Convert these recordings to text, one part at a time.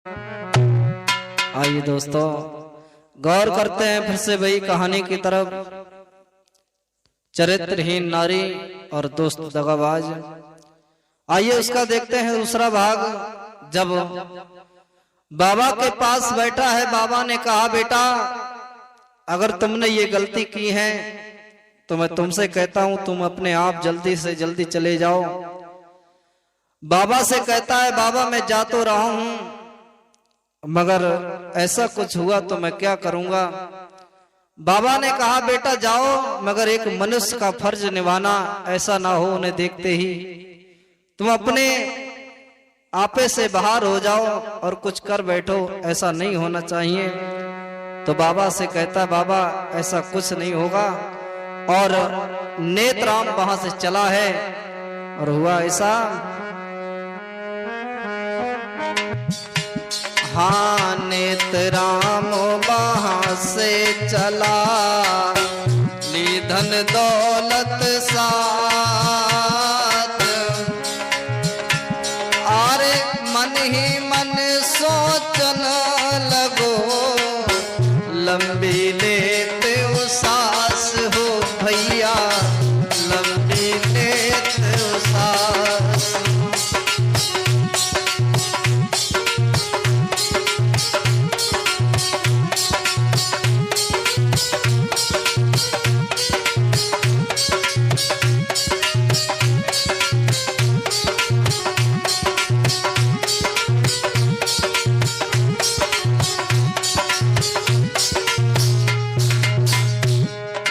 आइए दोस्तों गौर करते हैं फिर से वही कहानी की तरफ। चरित्रहीन नारी और दोस्त दगाबाज। आइए उसका देखते हैं दूसरा भाग। जब बाबा के पास बैठा है, बाबा ने कहा बेटा अगर तुमने ये गलती की है तो मैं तुमसे कहता हूं तुम अपने आप जल्दी से जल्दी चले जाओ। बाबा से कहता है बाबा मैं जा तो रहा हूं मगर ऐसा कुछ हुआ तो मैं क्या करूंगा। बाबा ने कहा बेटा जाओ मगर एक मनुष्य का फर्ज निभाना, ऐसा ना हो उन्हें देखते ही तुम अपने आपे से बाहर हो जाओ और कुछ कर बैठो, ऐसा नहीं होना चाहिए। तो बाबा से कहता बाबा ऐसा कुछ नहीं होगा। और नेत्राम वहां से चला है और हुआ ऐसा। हाँ नेत्राम वहां से चला, ली धन दौलत साथ। अरे मन ही मन सोचन लगो, लंबी लेते उसास हो भैया, लंबी लेते उसास।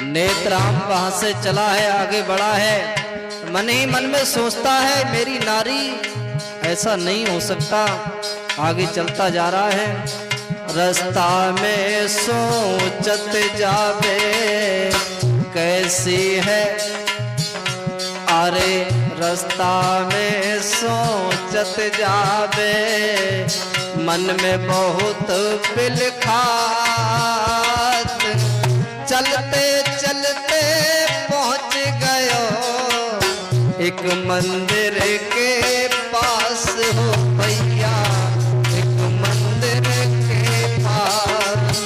नेत्राम वहां से चला है, आगे बढ़ा है, मन ही मन में सोचता है मेरी नारी, ऐसा नहीं हो सकता। आगे चलता जा रहा है, रास्ता में सोचत जावे कैसी है। अरे रास्ता में सोचत जावे, मन में बहुत बिलखात। चलते चलते पहुंच गयो एक मंदिर के पास हो भैया, एक मंदिर के पास।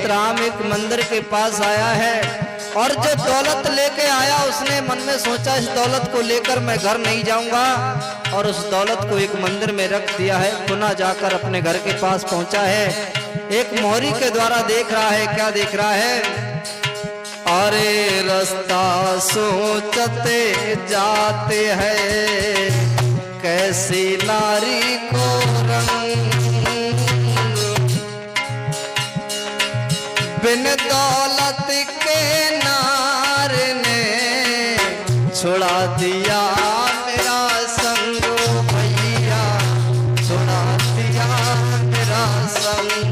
राम एक मंदिर के पास आया है और जो दौलत लेके आया उसने मन में सोचा इस दौलत को लेकर मैं घर नहीं जाऊंगा, और उस दौलत को एक मंदिर में रख दिया है। पुनः जाकर अपने घर के पास पहुंचा है, एक मोहरी के द्वारा देख रहा है। क्या देख रहा है? अरे रास्ता सोचते जाते हैं कैसी नारी को रंग, बिन दौलत के नार ने छुड़ा दिया मेरा संग भैया, छुड़ा दिया मेरा संग।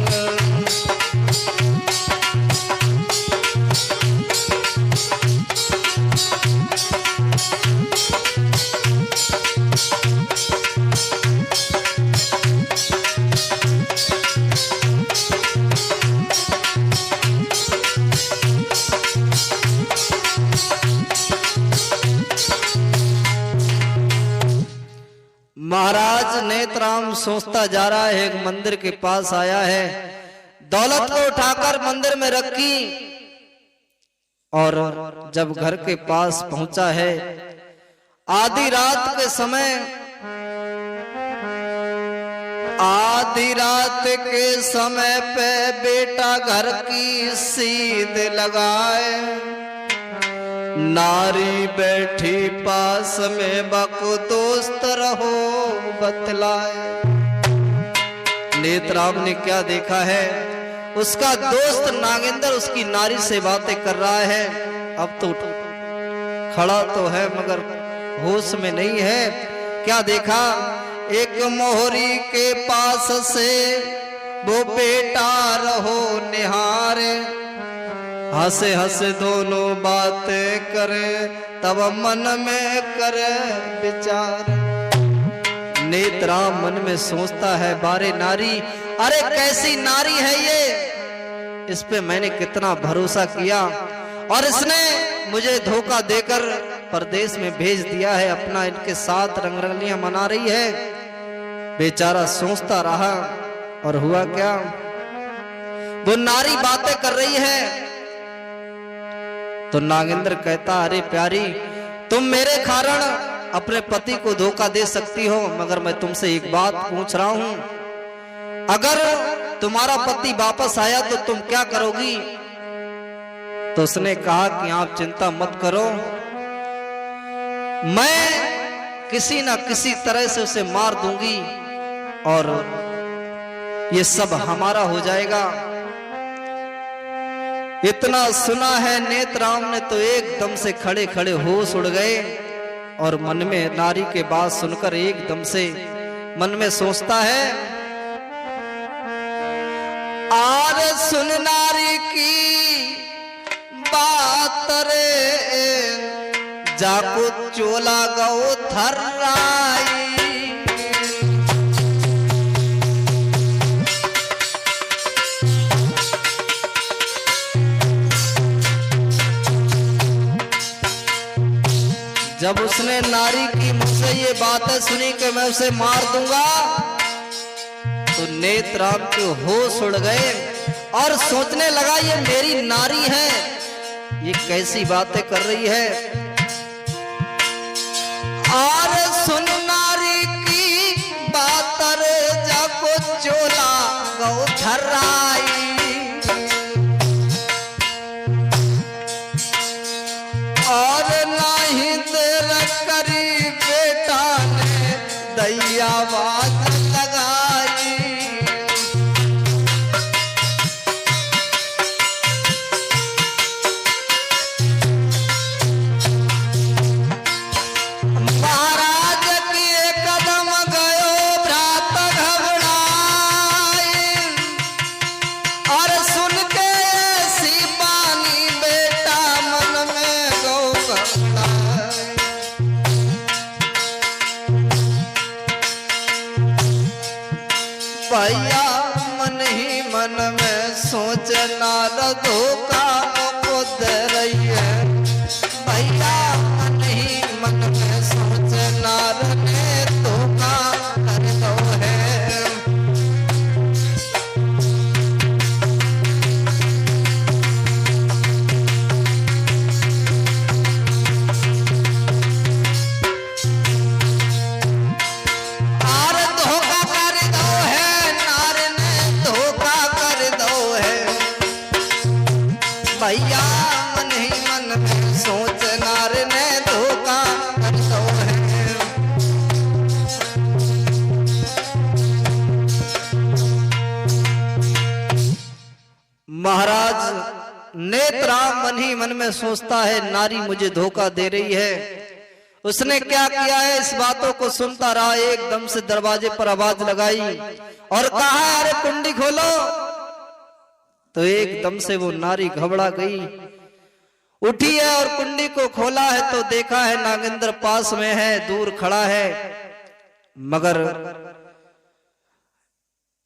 महाराज नेत्राम सोचता जा रहा है, एक मंदिर के पास आया है, दौलत को उठाकर मंदिर में रखी। और जब घर के पास पहुंचा है, आधी रात के समय, आधी रात के समय पे बेटा घर की सीध लगाए, नारी बैठी पास में बको दोस्त रहो बतलाए। नेत्राम ने क्या देखा है? उसका दोस्त नागेंद्र उसकी नारी से बातें कर रहा है। अब तो खड़ा तो है मगर होश में नहीं है। क्या देखा? एक मोहरी के पास से वो बेटा रहो निहारे, हंसे हंसे दोनों बातें करे, तब मन में करे विचार। नेत्राम मन में सोचता है, बारे नारी, अरे कैसी नारी है ये, इस पे मैंने कितना भरोसा किया और इसने मुझे धोखा देकर परदेश में भेज दिया है, अपना इनके साथ रंगरलियां मना रही है। बेचारा सोचता रहा और हुआ क्या, वो नारी बातें कर रही है तो नागेंद्र कहता, अरे प्यारी, तुम मेरे कारण अपने पति को धोखा दे सकती हो, मगर मैं तुमसे एक बात पूछ रहा हूं, अगर तुम्हारा पति वापस आया तो तुम क्या करोगी? तो उसने कहा कि आप चिंता मत करो, मैं किसी ना किसी तरह से उसे मार दूंगी और ये सब हमारा हो जाएगा। इतना सुना है नेत्राम ने तो एकदम से खड़े खड़े होश उड़ गए और मन में नारी के बात सुनकर एकदम से मन में सोचता है, आर सुन नारी की बात रे, जाको चोला गौ थर्राई। जब उसने नारी की मुझसे ये बातें सुनी कि मैं उसे मार दूंगा, तो नेत्राम के होश उड़ गए और सोचने लगा, ये मेरी नारी है, ये कैसी बातें कर रही है। और सुन नारी की बात रे, जाको चोला गौ थर्राई। और नहीं देर करी बेटा ने दैया बात लगाई। महाराज के कदम गयो भ्रात घबराई, और सुन के ऐसी बानी बेटा मन में गौ घबराई। भैया मन ही मन में सोच नार धोखा को दे रही है, भैया मन ही मन में सोच नार ने धोखा कर दो है। आर धोखा कर दो है, नार ने धोखा कर दो है, भैया मन ही मन में सोच नार ने धोखा कर दो है। महाराज नेत्राम मन ही मन में सोचता है, नारी मुझे धोखा दे रही है। उसने क्या किया है, इस बातों को सुनता रहा, एकदम से दरवाजे पर आवाज लगाई और कहा, अरे कुंडी खोलो। तो एकदम से वो नारी घबरा गई, उठी है और कुंडी को खोला है तो देखा है नागेंद्र पास में है, दूर खड़ा है, मगर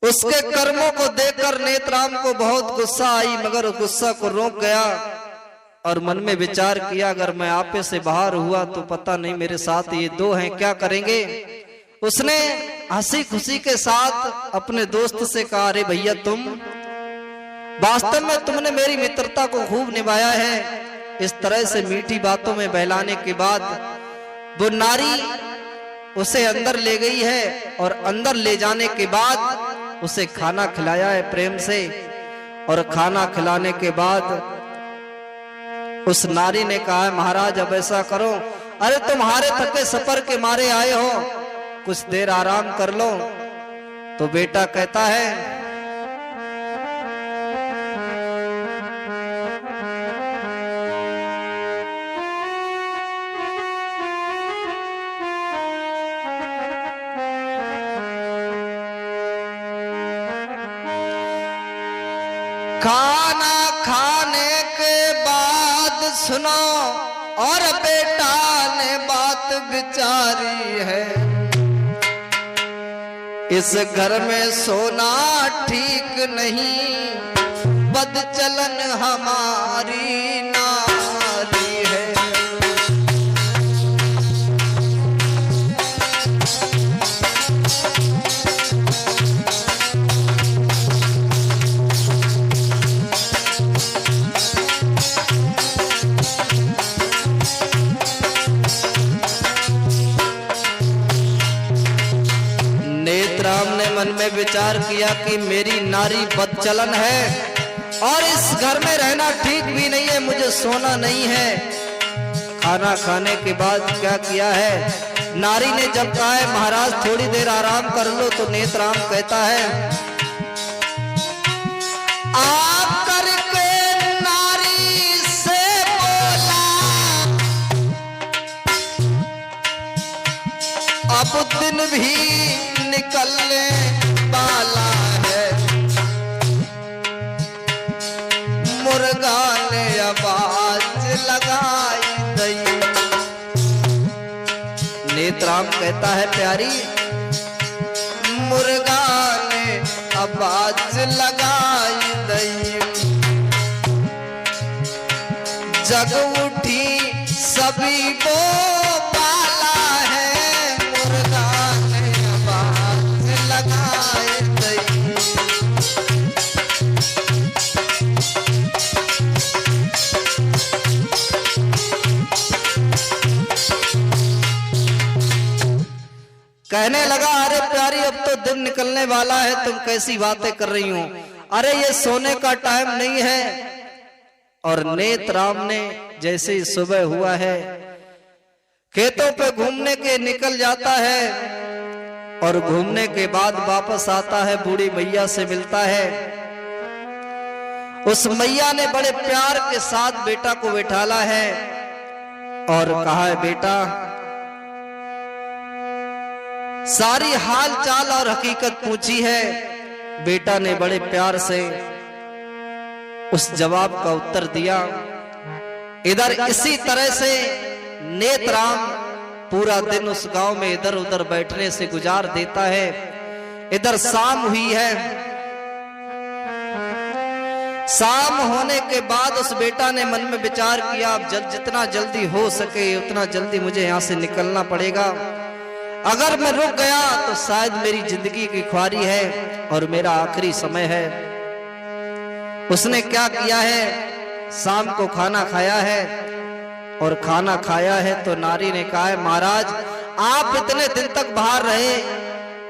उसके कर्मों को देखकर नेत्राम को बहुत गुस्सा आई, मगर उस गुस्सा को रोक गया और मन में विचार किया, अगर मैं आपे से बाहर हुआ तो पता नहीं मेरे साथ ये दो हैं क्या करेंगे। उसने हंसी खुशी के साथ अपने दोस्त से कहा, अरे भैया तुम वास्तव में तुमने मेरी मित्रता को खूब निभाया है। इस तरह से मीठी बातों में बहलाने के बाद वो नारी उसे अंदर ले गई है और अंदर ले जाने के बाद उसे खाना खिलाया है प्रेम से, और खाना खिलाने के बाद उस नारी ने कहा है, महाराज अब ऐसा करो, अरे तुम्हारे थके सफर के मारे आए हो, कुछ देर आराम कर लो। तो बेटा कहता है, खाना खाने के सुनो और बेटा ने बात विचारी है, इस घर में सोना ठीक नहीं, बदचलन हमारी नारी है। नेत्राम ने मन में विचार किया कि मेरी नारी बदचलन है और इस घर में रहना ठीक भी नहीं है, मुझे सोना नहीं है। खाना खाने के बाद क्या किया है, नारी ने जब कहा है महाराज थोड़ी देर आराम कर लो, तो नेत्राम कहता है आप करके नारी से बोला, अब दिन भी निकलने वाला है, मुर्गा ने आवाज लगाई दई। नेत्राम कहता है प्यारी, मुर्गा ने आवाज लगाई दई, जग उठी सभी वो बाला है, मुर्गा ने आवाज लगाई दई। कहने लगा अरे प्यारी अब तो दिन निकलने वाला है, तुम कैसी बातें कर रही हो, अरे ये सोने का टाइम नहीं है। और नेत्राम ने जैसे ही सुबह हुआ है खेतों पे घूमने के निकल जाता है और घूमने के बाद वापस आता है, बूढ़ी मैया से मिलता है। उस मैया ने बड़े प्यार के साथ बेटा को बैठाला है और कहा है बेटा, सारी हाल चाल और हकीकत पूछी है। बेटा ने बड़े प्यार से उस जवाब का उत्तर दिया। इधर इसी तरह से नेत्राम पूरा दिन उस गांव में इधर उधर बैठने से गुजार देता है। इधर शाम हुई है। शाम होने के बाद उस बेटा ने मन में विचार किया, अब जितना जल्दी हो सके उतना जल्दी मुझे यहां से निकलना पड़ेगा। अगर मैं रुक गया तो शायद मेरी जिंदगी की ख्वारी है और मेरा आखिरी समय है। उसने क्या किया है, शाम को खाना खाया है और खाना खाया है तो नारी ने कहा है महाराज आप इतने दिन तक बाहर रहे,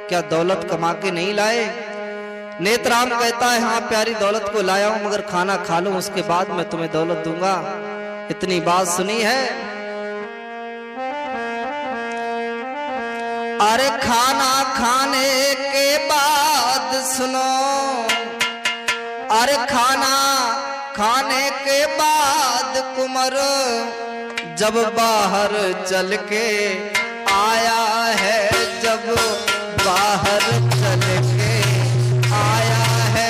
क्या दौलत कमा के नहीं लाए? नेत्राम कहता है हाँ प्यारी दौलत को लाया हूं, मगर खाना खा लूं उसके बाद मैं तुम्हें दौलत दूंगा। इतनी बात सुनी है। अरे खाना खाने के बाद सुनो, अरे खाना खाने के बाद कुंवर जब बाहर चल के आया है, जब बाहर चल के आया है,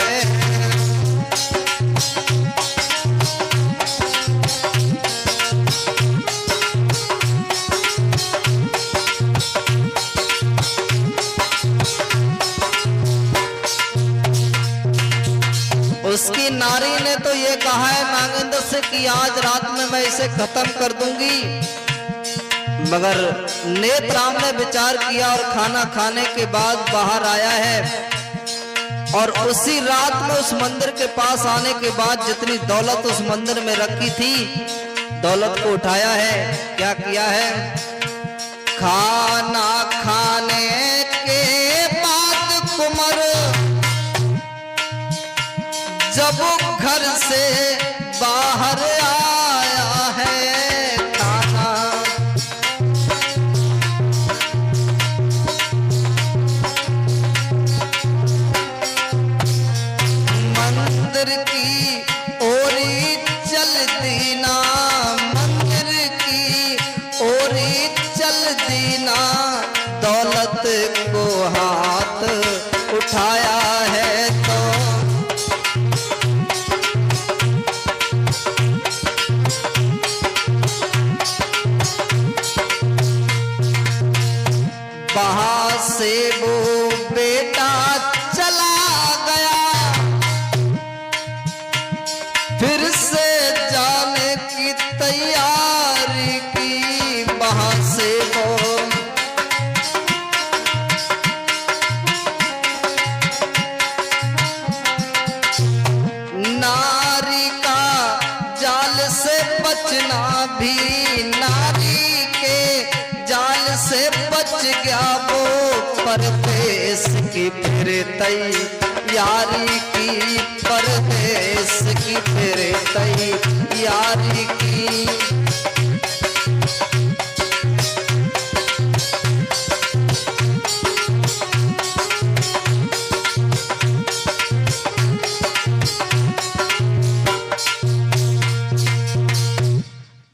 उसकी नारी ने तो ये कहा है नागेंद्र से कि आज रात में मैं इसे खत्म कर दूंगी, मगर नेत्राम ने विचार किया और खाना खाने के बाद बाहर आया है और उसी रात में उस मंदिर के पास आने के बाद जितनी दौलत उस मंदिर में रखी थी दौलत को उठाया है। क्या किया है, खाना खाने के बाद कुंवर जब घर से बाहर आया है, खाना मंदिर की ओरी चलती ना, मंदिर की ओरी चलती ना, दौलत को हाथ उठाया है तो नाभी नारी के जाल से बच गया वो परदेश की फिर तैयारी की, परदेश की फिर तैयारी की।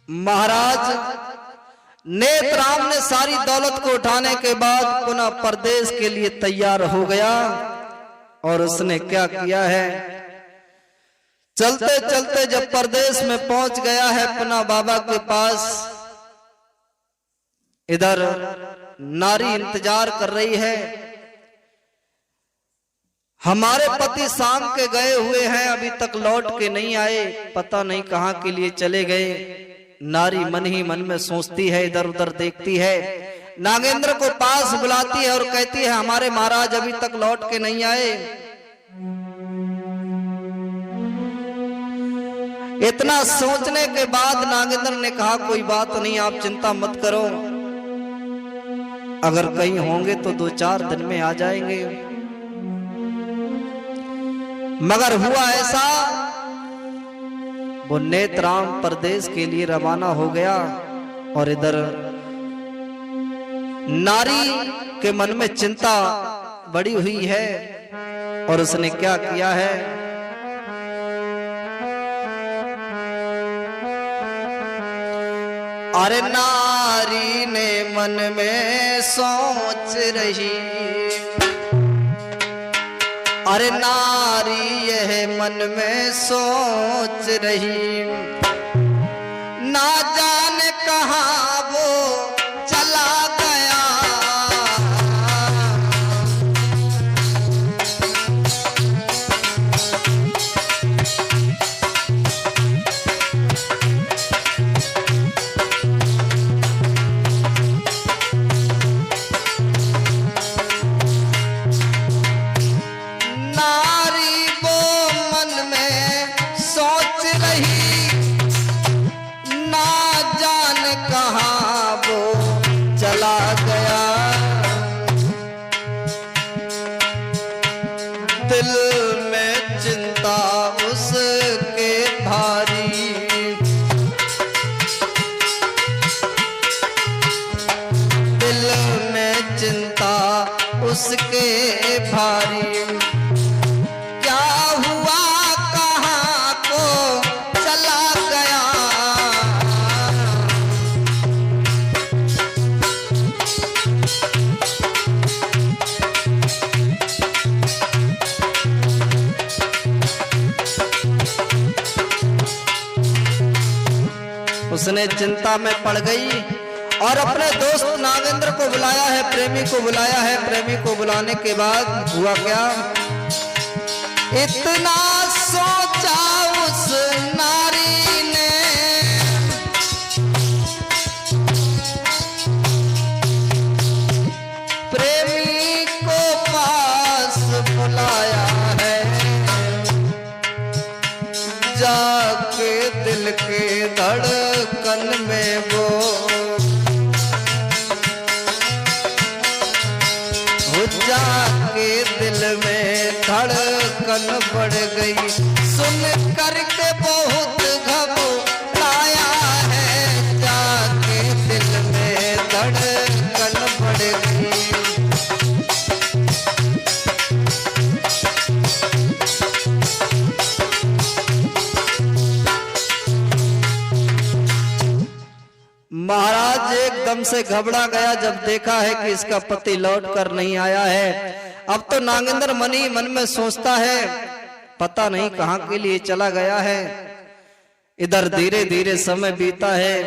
महाराज नेत्राम ने सारी दौलत को उठाने के बाद पुनः परदेश के लिए तैयार हो गया। और उसने क्या किया है, चलते चलते जब परदेश में पहुंच गया है पुनः बाबा के पास, इधर नारी इंतजार कर रही है, हमारे पति शाम के गए हुए हैं, अभी तक लौट के नहीं आए, पता नहीं कहां के लिए चले गए। नारी मन ही मन में सोचती है, इधर उधर देखती है, नागेंद्र को पास बुलाती है और कहती है हमारे महाराज अभी तक लौट के नहीं आए। इतना सोचने के बाद नागेंद्र ने कहा कोई बात नहीं, आप चिंता मत करो, अगर कहीं होंगे तो 2-4 दिन में आ जाएंगे। मगर हुआ ऐसा, वो नेत्राम परदेश के लिए रवाना हो गया और इधर नारी के मन में चिंता बड़ी हुई है। और उसने क्या किया है, अरे नारी ने मन में सोच रही, अरे नारी यह मन में सोच रही, ना जाने कहां वो चला गया, दिल में चिंता उसके भारी, दिल में चिंता उसके भारी, क्या हुआ कहाँ को चला गया, उसने चिंता में पड़ गई और अपने दोस्त नागेंद्र को बुलाया है, प्रेमी को बुलाया है। प्रेमी को बुलाने के बाद हुआ क्या, इतना सोचा उस नारी ने, प्रेमी को पास बुलाया है, जाके दिल के धड़कन में वो जाके दिल में धड़कन बढ़ गई, सुन करके बहुत घबराया है, जाके दिल में धड़कन बढ़ गई। महाराज एकदम से घबरा गया जब देखा है कि इसका पति लौट कर नहीं आया है। अब तो नागेंद्र मन ही मन में सोचता है पता नहीं कहां के लिए चला गया है। इधर धीरे धीरे समय बीता है।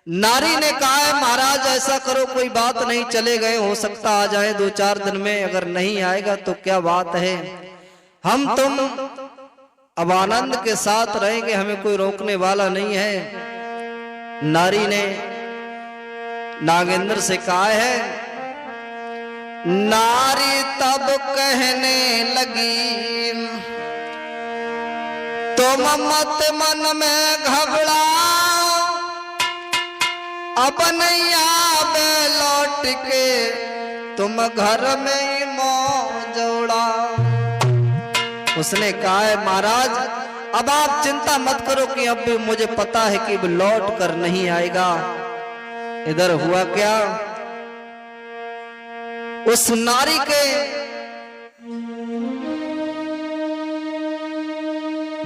नारी ने कहा है महाराज ऐसा करो कोई बात नहीं, चले गए, हो सकता आ जाए 2-4 दिन में, अगर नहीं आएगा तो क्या बात है, हम तुम अब आनंद के साथ रहेंगे, हमें कोई रोकने वाला नहीं है। नारी ने नागेंद्र से कहा है, नारी तब कहने लगी तुम मत मन में घबराना, अब नहीं आवे लौट के तुम घर में ही मौजोड़ा। उसने कहा है महाराज अब आप चिंता मत करो कि अब मुझे पता है कि अब लौट कर नहीं आएगा। इधर हुआ क्या, उस नारी के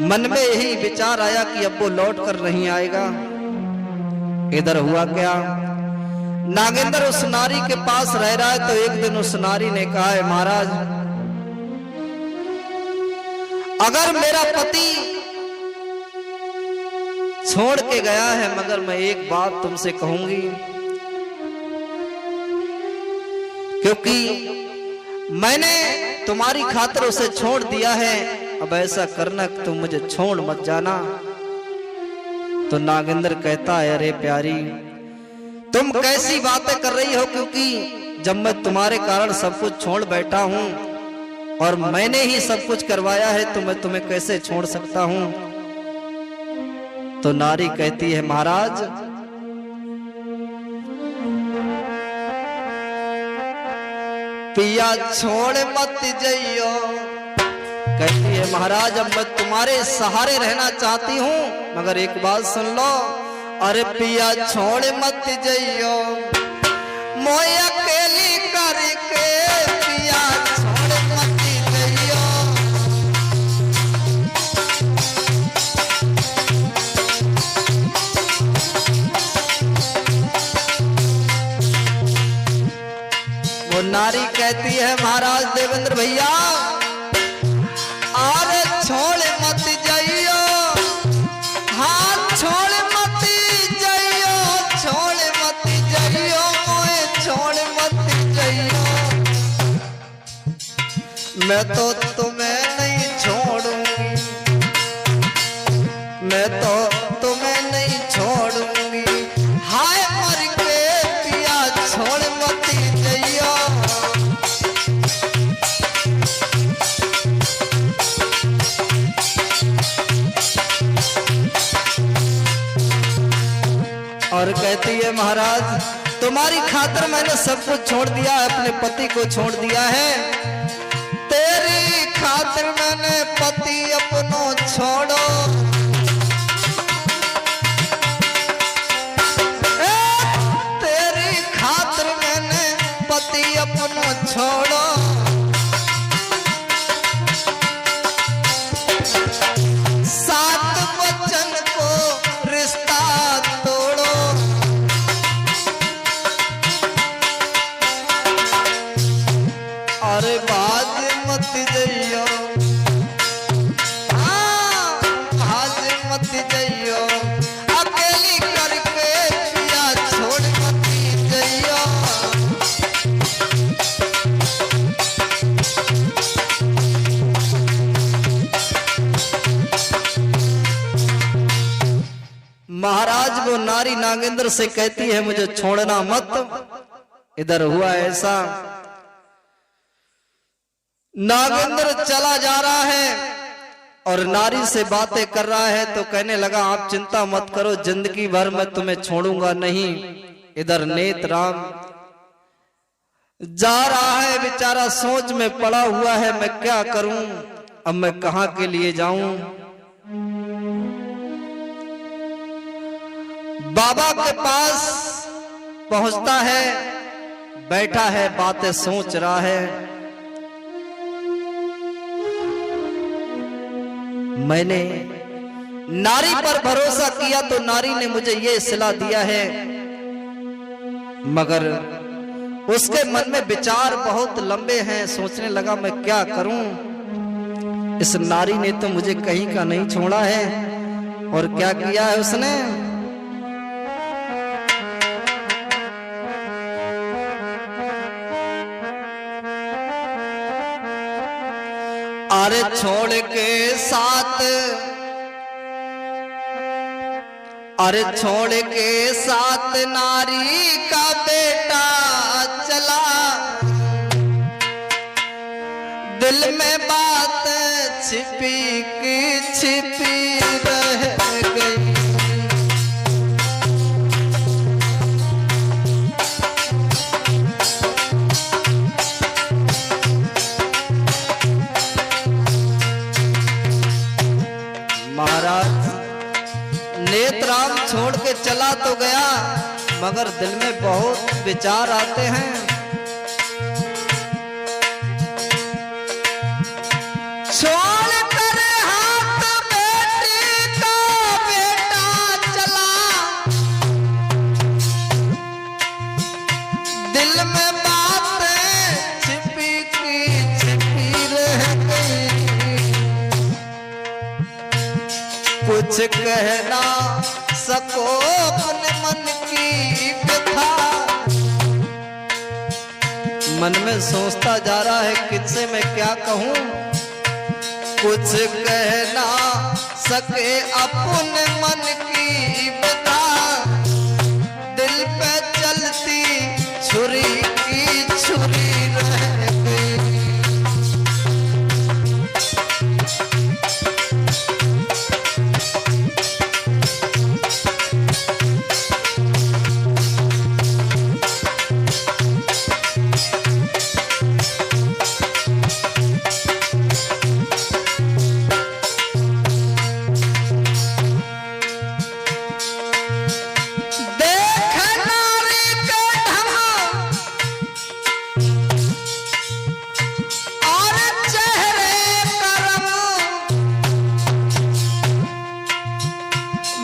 मन में यही विचार आया कि अब वो लौट कर नहीं आएगा। इधर हुआ क्या, नागेंद्र उस नारी के पास रह रहा है तो एक दिन उस नारी ने कहा है महाराज अगर मेरा पति छोड़ के गया है मगर मैं एक बात तुमसे कहूंगी, क्योंकि मैंने तुम्हारी खातिर उसे छोड़ दिया है, अब ऐसा करना कि तुम मुझे छोड़ मत जाना। तो नागेंद्र कहता है अरे प्यारी तुम कैसी बातें कर रही हो, क्योंकि जब मैं तुम्हारे कारण सब कुछ छोड़ बैठा हूं और मैंने ही सब कुछ करवाया है तो मैं तुम्हें कैसे छोड़ सकता हूं। तो नारी कहती है महाराज पिया छोड़ मत जइयो। कहती है महाराज अब मैं तुम्हारे सहारे रहना चाहती हूं मगर एक बात सुन लो, अरे पिया छोड़ मत जइयो मोय अकेली करके पिया छोड़ मत जइयो। वो नारी कहती है महाराज देवेंद्र भैया अरे छोड़ मत जाइयो, हाँ छोड़ मत जाइयो, छोड़ मत जाइयो मोए छोड़ मत जाइयो। मैं तो तुम्हें नहीं छोड़ूंगी, मैं तो तुम्हें नहीं छोड़ूंगी, हाय मर के पिया छोड़ मत जाइयो। और कहती है महाराज तुम्हारी खातिर मैंने सब कुछ छोड़ दिया है, अपने पति को छोड़ दिया है, तेरी खातिर मैंने पति अपनो छोड़ो। तेरी खातिर मैंने पति अपनो छोड़ो। सात वचन को रिश्ता तोड़ो। अरे बाज मत जइयो, हाँ बाज मत जइयो, अकेली करके पिया छोड़ मत जइयो। महाराज वो नारी नागेंद्र से कहती है मुझे छोड़ना मत। इधर हुआ ऐसा नागेंद्र चला जा रहा है और नारी से बातें कर रहा है तो कहने लगा आप चिंता मत करो जिंदगी भर मैं तुम्हें छोड़ूंगा नहीं। इधर नेत राम जा रहा है बेचारा सोच में पड़ा हुआ है मैं क्या करूं, अब मैं कहां के लिए जाऊं। बाबा के पास पहुंचता है, बैठा है बातें सोच रहा है। मैंने नारी पर भरोसा किया तो नारी ने मुझे ये सिला दिया है, मगर उसके मन में विचार बहुत लंबे हैं। सोचने लगा मैं क्या करूं, इस नारी ने तो मुझे कहीं का नहीं छोड़ा है। और क्या किया है उसने, अरे छोड़ के साथ, अरे छोड़ के साथ नारी का बेटा चला, दिल में बात छिपी की छिपी रह गई। चला तो गया मगर दिल में बहुत विचार आते हैं। छोड़ कर हाथ बेटी का बेटा चला, दिल में बातें छिपी की छिपी रह गई, कुछ कहना सको अपने मन की व्यथा। मन में सोचता जा रहा है किससे मैं क्या कहूं, कुछ कहना सके अपने मन की व्यथा। दिल पे चलती छुरी की छुरी रह गई।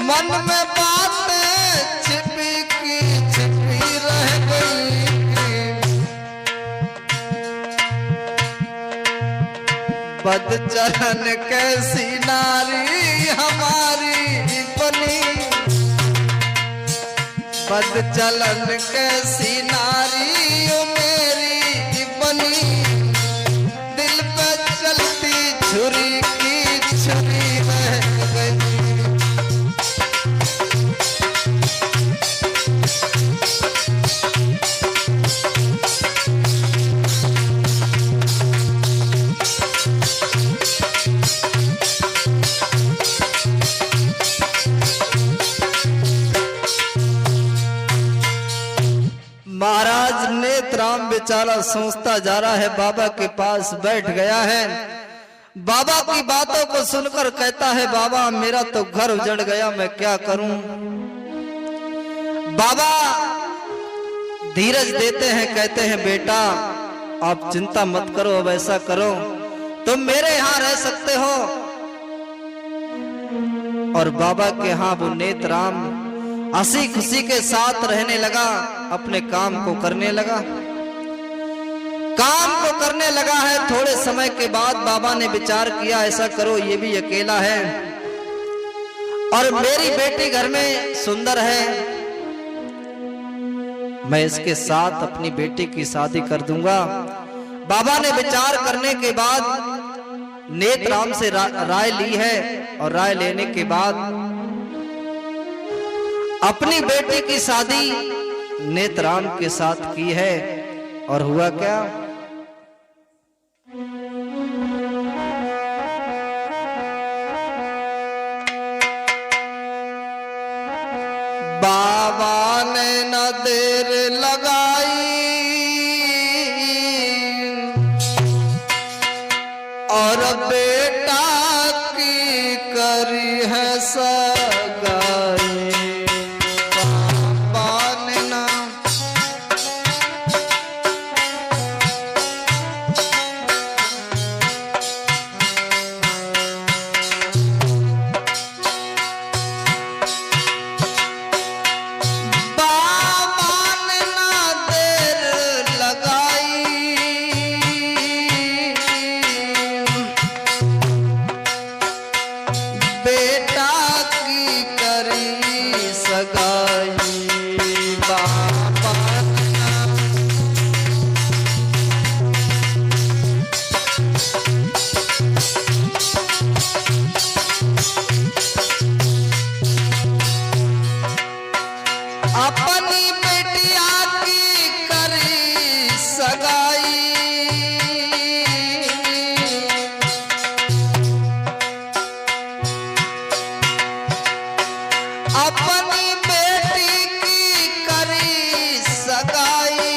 मन में बातें छिपी की छिपी रह गई, बदचलन कैसी नारी हमारी बनी, बदचलन कैसी नारी मेरी बनी। दिल पे चलती छुरी की छुरी रह गई। महाराज नेत्राम बेचारा सोचता जा रहा है, बाबा के पास बैठ गया है। बाबा की बातों को सुनकर कहता है बाबा मेरा तो घर उजड़ गया, मैं क्या करूं। बाबा धीरज देते हैं, कहते हैं बेटा आप चिंता मत करो, अब ऐसा करो तुम मेरे यहां रह सकते हो। और बाबा के यहां वो नेत्राम हंसी खुशी के साथ रहने लगा, अपने काम को करने लगा, काम को करने लगा है। थोड़े समय के बाद बाबा ने विचार किया ऐसा करो ये भी अकेला है और मेरी बेटी घर में सुंदर है, मैं इसके साथ अपनी बेटी की शादी कर दूंगा। बाबा ने विचार करने के बाद नेत्राम से राय ली है और राय लेने के बाद अपनी बेटी की शादी नेत्राम के साथ की है। और हुआ क्या, बाबा ने न देर लगाई और बेटा की करी है सगाई। अपनी बेटिया की करी सगाई, अपनी बेटी की करी सगाई।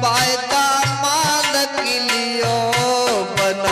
वायदा मान के लियो बन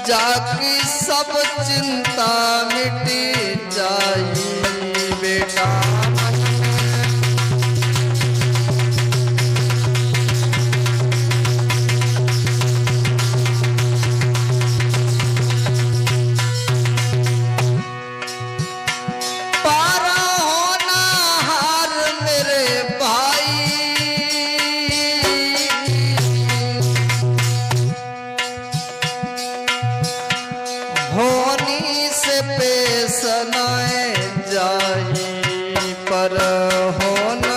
जाकी सब चिंता मिट जाई बेटा। होनी से पेश न जाई पर होना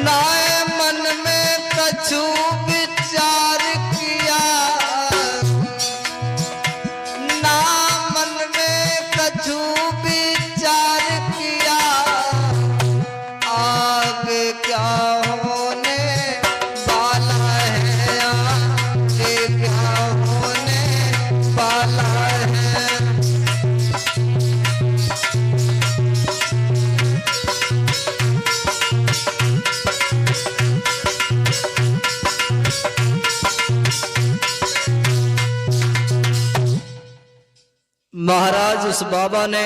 नाए मन में कछु विचार किया, ना मन में कछु क्या होने वाला है, आगे क्या होने वाला है। महाराज उस बाबा ने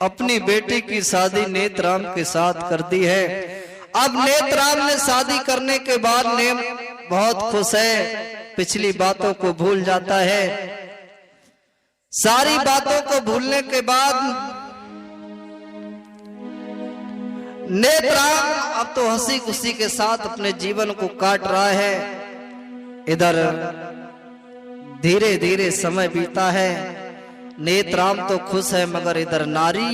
अपनी बेटी की शादी नेत्राम के साथ कर दी है। अब नेत्राम ने शादी करने के बाद नेम बहुत खुश है, पिछली बातों को भूल जाता है। सारी बातों को भूलने के बाद नेत्राम अब तो हंसी खुशी के साथ अपने जीवन को काट रहा है। इधर धीरे धीरे समय बीता है, नेत्राम तो खुश है, मगर इधर नारी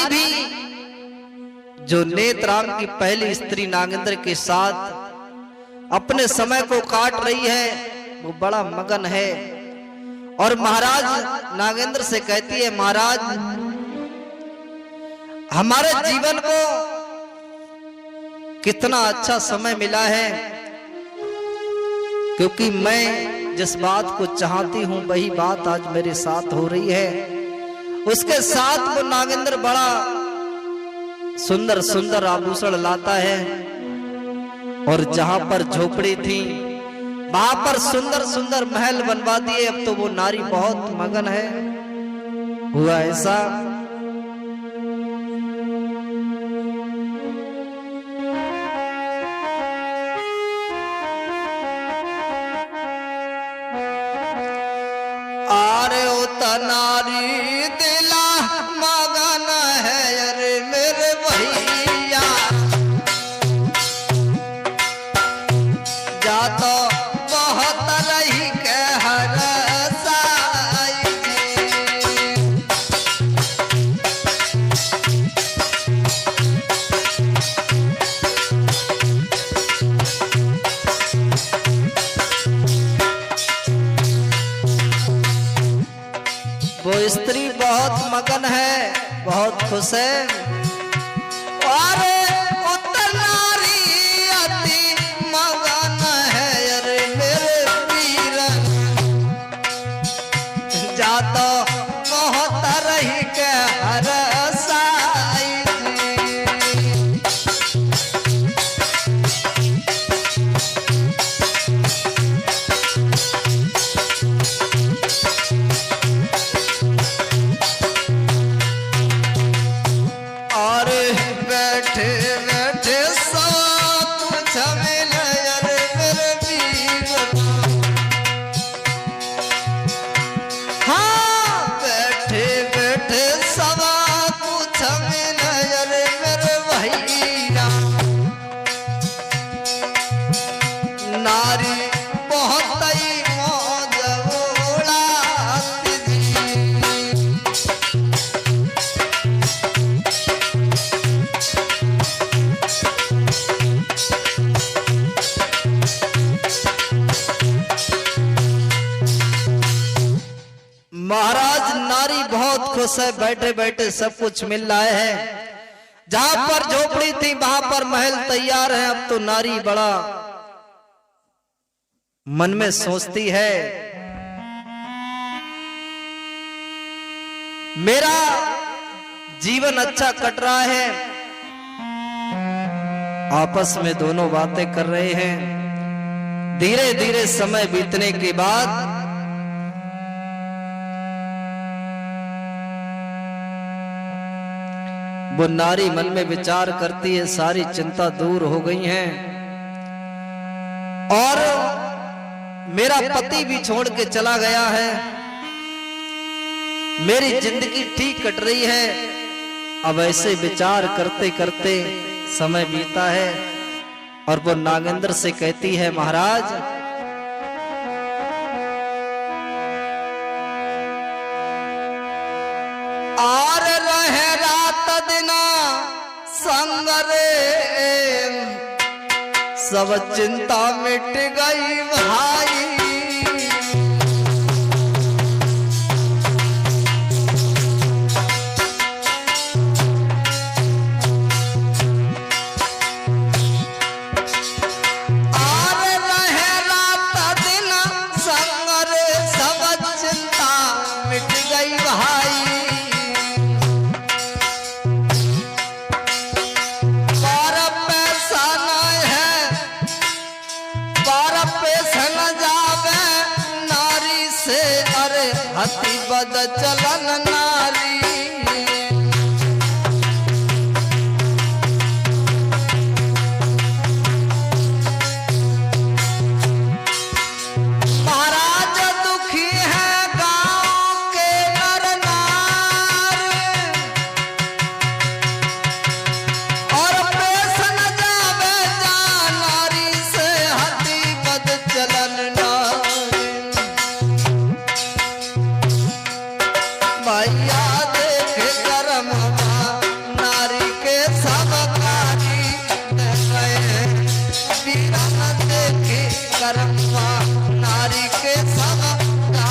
भी जो नेत्राम की पहली स्त्री नागेंद्र के साथ अपने समय को काट रही है, वो बड़ा मगन है। और महाराज नागेंद्र से कहती है, महाराज हमारे जीवन को कितना अच्छा समय मिला है, क्योंकि मैं जिस बात को चाहती हूं वही बात आज मेरे साथ हो रही है। उसके साथ वो नागेंद्र बड़ा सुंदर सुंदर आभूषण लाता है, और जहां पर झोपड़ी थी वहां पर सुंदर सुंदर महल बनवा दिए। अब तो वो नारी बहुत मगन है। हुआ ऐसा आरे उता नारी दिला मगन है, अरे मेरे भैया जा तो बहुत रही के हर साई। वो स्त्री बहुत मगन है, बहुत खुश है। और उतर नारी अति मगन है, अरे मेरे वीर जा तो बहुत रही के हर साई। बैठे बैठे साथ झमेल, अरे मेरे वीर हाँ बैठे बैठे सवा कुछ झमेल, अरे मेरे भैया नारी बहुत ही मौज उड़ाती थी। महाराज नारी बहुत खुश है, बैठे बैठे सब कुछ मिल रहा है। जहां पर झोपड़ी थी वहां पर महल तैयार है। अब तो नारी बड़ा मन में सोचती है मेरा जीवन अच्छा कट रहा है। आपस में दोनों बातें कर रहे हैं। धीरे धीरे समय बीतने के बाद वो नारी मन में विचार करती है, सारी चिंता दूर हो गई है और मेरा पति भी छोड़ के चला गया है, मेरी जिंदगी ठीक कट रही है। अब ऐसे विचार करते करते समय बीता है और वो नागेंद्र से कहती है, महाराज आर रहे रात दिना संग रे, सब चिंता मिट गई भाई। हति बद चलन नारी, महाराज दुखी है गांव के नर नारी, और पेश न जावे जा नारी से हति बद चलन नारी। भैया देख करम नारी के सब कारी वीरन देखे करम नारी के सब कारी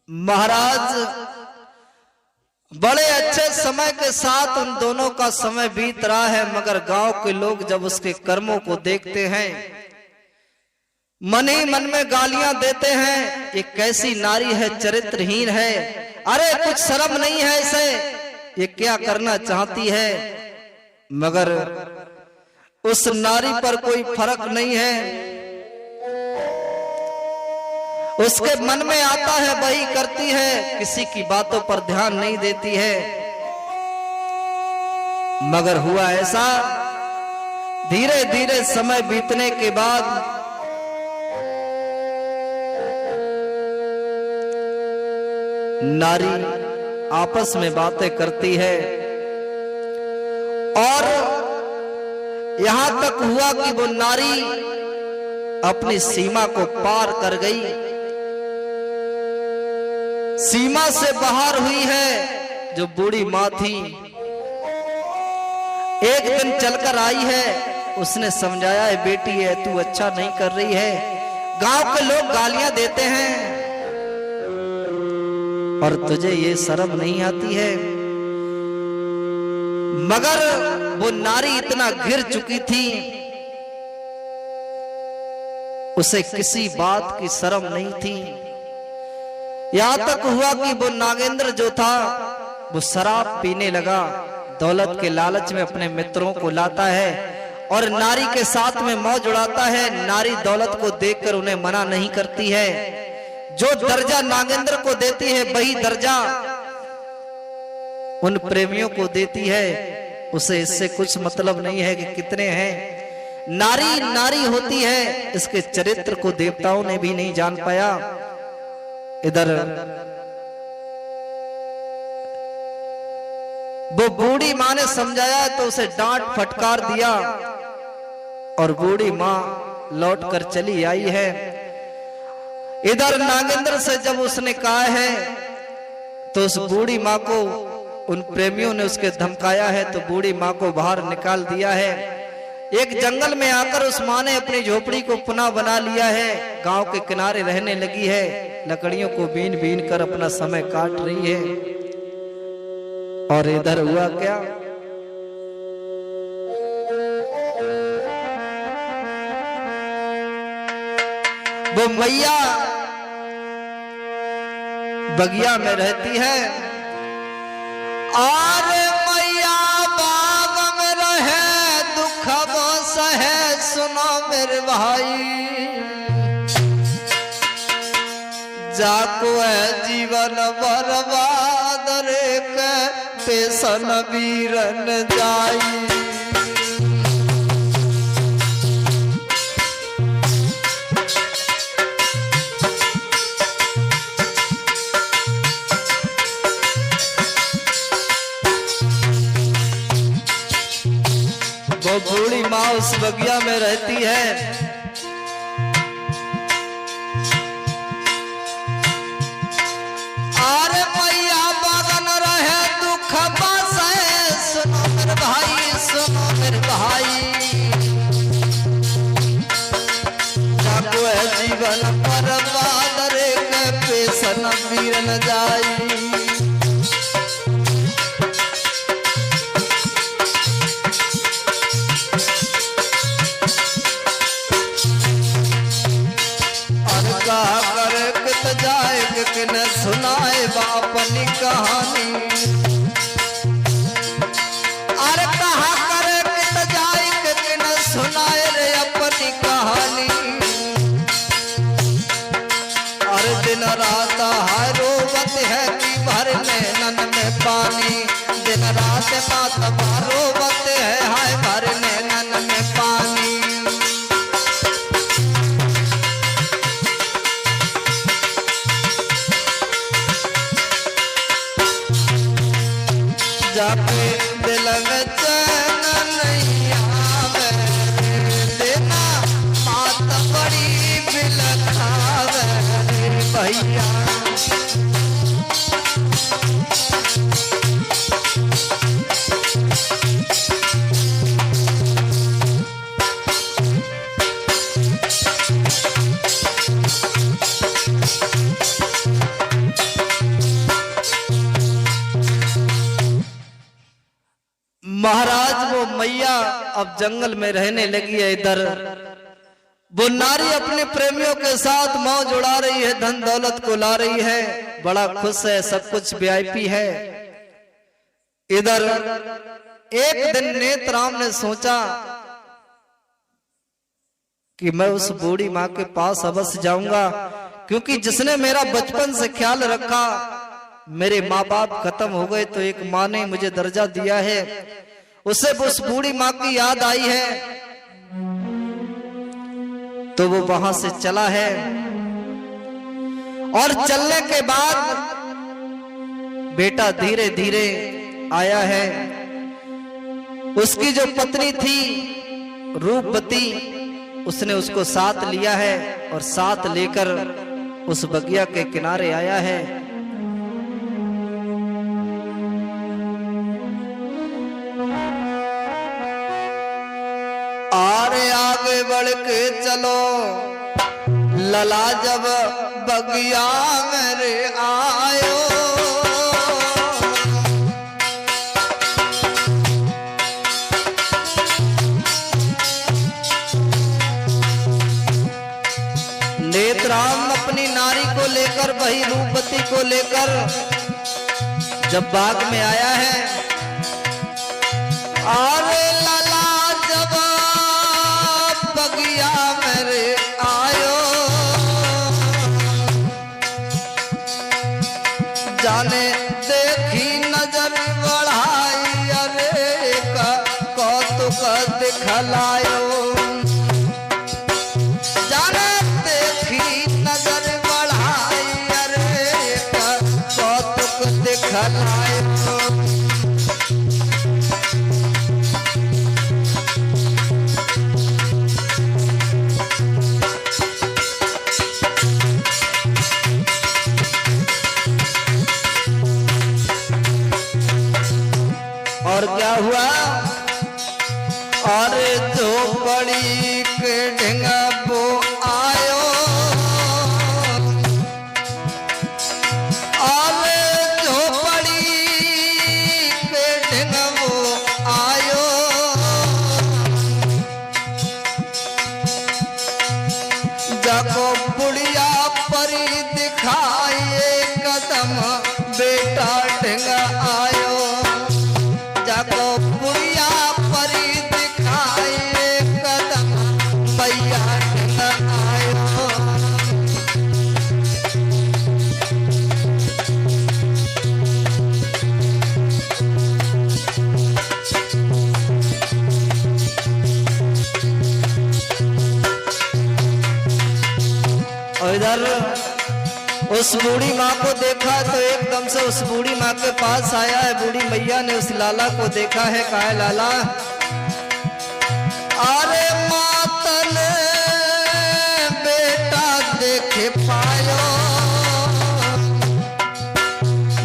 महाराज बड़े अच्छे समय के साथ उन दोनों का समय बीत रहा है, मगर गांव के लोग जब उसके कर्मों को देखते हैं मन ही मन में गालियां देते हैं, ये कैसी नारी है, चरित्रहीन है, अरे कुछ शर्म नहीं है इसे, ये क्या करना चाहती है। मगर उस नारी पर कोई फर्क नहीं है, उसके मन में आता है वही करती है, किसी की बातों पर ध्यान नहीं देती है। मगर हुआ ऐसा, धीरे धीरे समय बीतने के बाद नारी आपस में बातें करती है और यहां तक हुआ कि वो नारी अपनी सीमा को पार कर गई, सीमा से बाहर हुई है। जो बूढ़ी माँ थी एक दिन चलकर आई है, उसने समझाया है बेटी है तू अच्छा नहीं कर रही है, गांव के लोग गालियां देते हैं और तुझे ये शर्म नहीं आती है। मगर वो नारी इतना गिर चुकी थी, उसे किसी बात की शर्म नहीं थी। यहां तक हुआ कि वो नागेंद्र जो था वो शराब पीने लगा, दौलत के लालच में अपने मित्रों को लाता है और नारी के साथ में मौज उड़ाता है। नारी दौलत को देखकर उन्हें मना नहीं करती है, जो दर्जा नागेंद्र को देती है वही दर्जा उन प्रेमियों को देती है। उसे इससे कुछ मतलब नहीं है कि कितने हैं। नारी नारी होती है, इसके चरित्र को देवताओं ने भी नहीं जान पाया। इधर वो बूढ़ी माँ ने समझाया तो उसे डांट फटकार दिया और बूढ़ी माँ लौट कर चली आई है। इधर नागेंद्र से जब उसने कहा है तो उस बूढ़ी माँ को उन प्रेमियों ने उसके धमकाया है, तो बूढ़ी माँ को बाहर निकाल दिया है। एक जंगल में आकर उस माँ ने अपनी झोपड़ी को पुनः बना लिया है, गांव के किनारे रहने लगी है, लकड़ियों को बीन बीन कर अपना समय काट रही है। और इधर हुआ क्या, वो मैया बगिया में रहती है और मैया बाग में रहे, दुख वो सहे सुनो मेरे भाई, जाको है जीवन बर्बाद रे के पेशन वीरन जाई। वो बूढ़ी माँ उस बगिया में रहती है। अरे मैया बगन रहे दुख बसे, सुनो मेरे भाई, सुनो मेरे भाई, जाको है जीवन बर्बाद रे के पेशन वीरन जाई। जाए कि न सुनाए अपनी कहानी, अरे कहा करे कि जाए कि न सुनाए रे अपनी कहानी। अरे दिन रात है रोवत है कि भरने नन में पानी, दिन रात माता रोवत है हाय भरने नन में पानी। जाके दिल में चैन नहीं आवे, देना बात बड़ी बिलखावे भैया। महाराज वो मैया अब जंगल में रहने लगी है। इधर वो नारी अपने प्रेमियों के साथ मौज उड़ा रही है, धन दौलत को ला रही है, बड़ा खुश है, सब कुछ वीआईपी है। इधर एक दिन नेत्राम ने सोचा कि मैं उस बूढ़ी माँ के पास अवश्य जाऊंगा, क्योंकि जिसने मेरा बचपन से ख्याल रखा, मेरे माँ बाप खत्म हो गए तो एक माँ ने मुझे दर्जा दिया है, उसे उस बूढ़ी माँ की याद आई है, तो वो वहां से चला है। और चलने के बाद बेटा धीरे धीरे आया है। उसकी जो पत्नी थी रूपवती, उसने उसको साथ लिया है और साथ लेकर उस बगिया के किनारे आया है। आरे आगे बढ़ के चलो लला, जब बगिया मेरे आयो, नेत्राम अपनी नारी को लेकर, वही रूपवती को लेकर जब बाग में आया है, अरे लला जब बगिया मेरे आयो, जाने देखी नजर बढ़ाई, अरे कौतुक दिखलायो, जाने देखी नजर बढ़ाई, अरे कौतुक दिखलायो। और क्या हुआ, और झोपड़ी के ढेंगा वो आयो, और झोपड़ी के ढेंगा वो आयो, जाको बुढ़िया परी दिखाए कदम बेटा ढेंगा आयो, जाको बुढ़िया परी दिखाए कदम भैया ढेंगा आयो। और इधर उस बूढ़ी माँ को देखा तो एकदम से उस बूढ़ी माँ के पास आया है। बूढ़ी मैया ने उस लाला को देखा है, कहा है लाला, अरे मातन बेटा देखे पायो,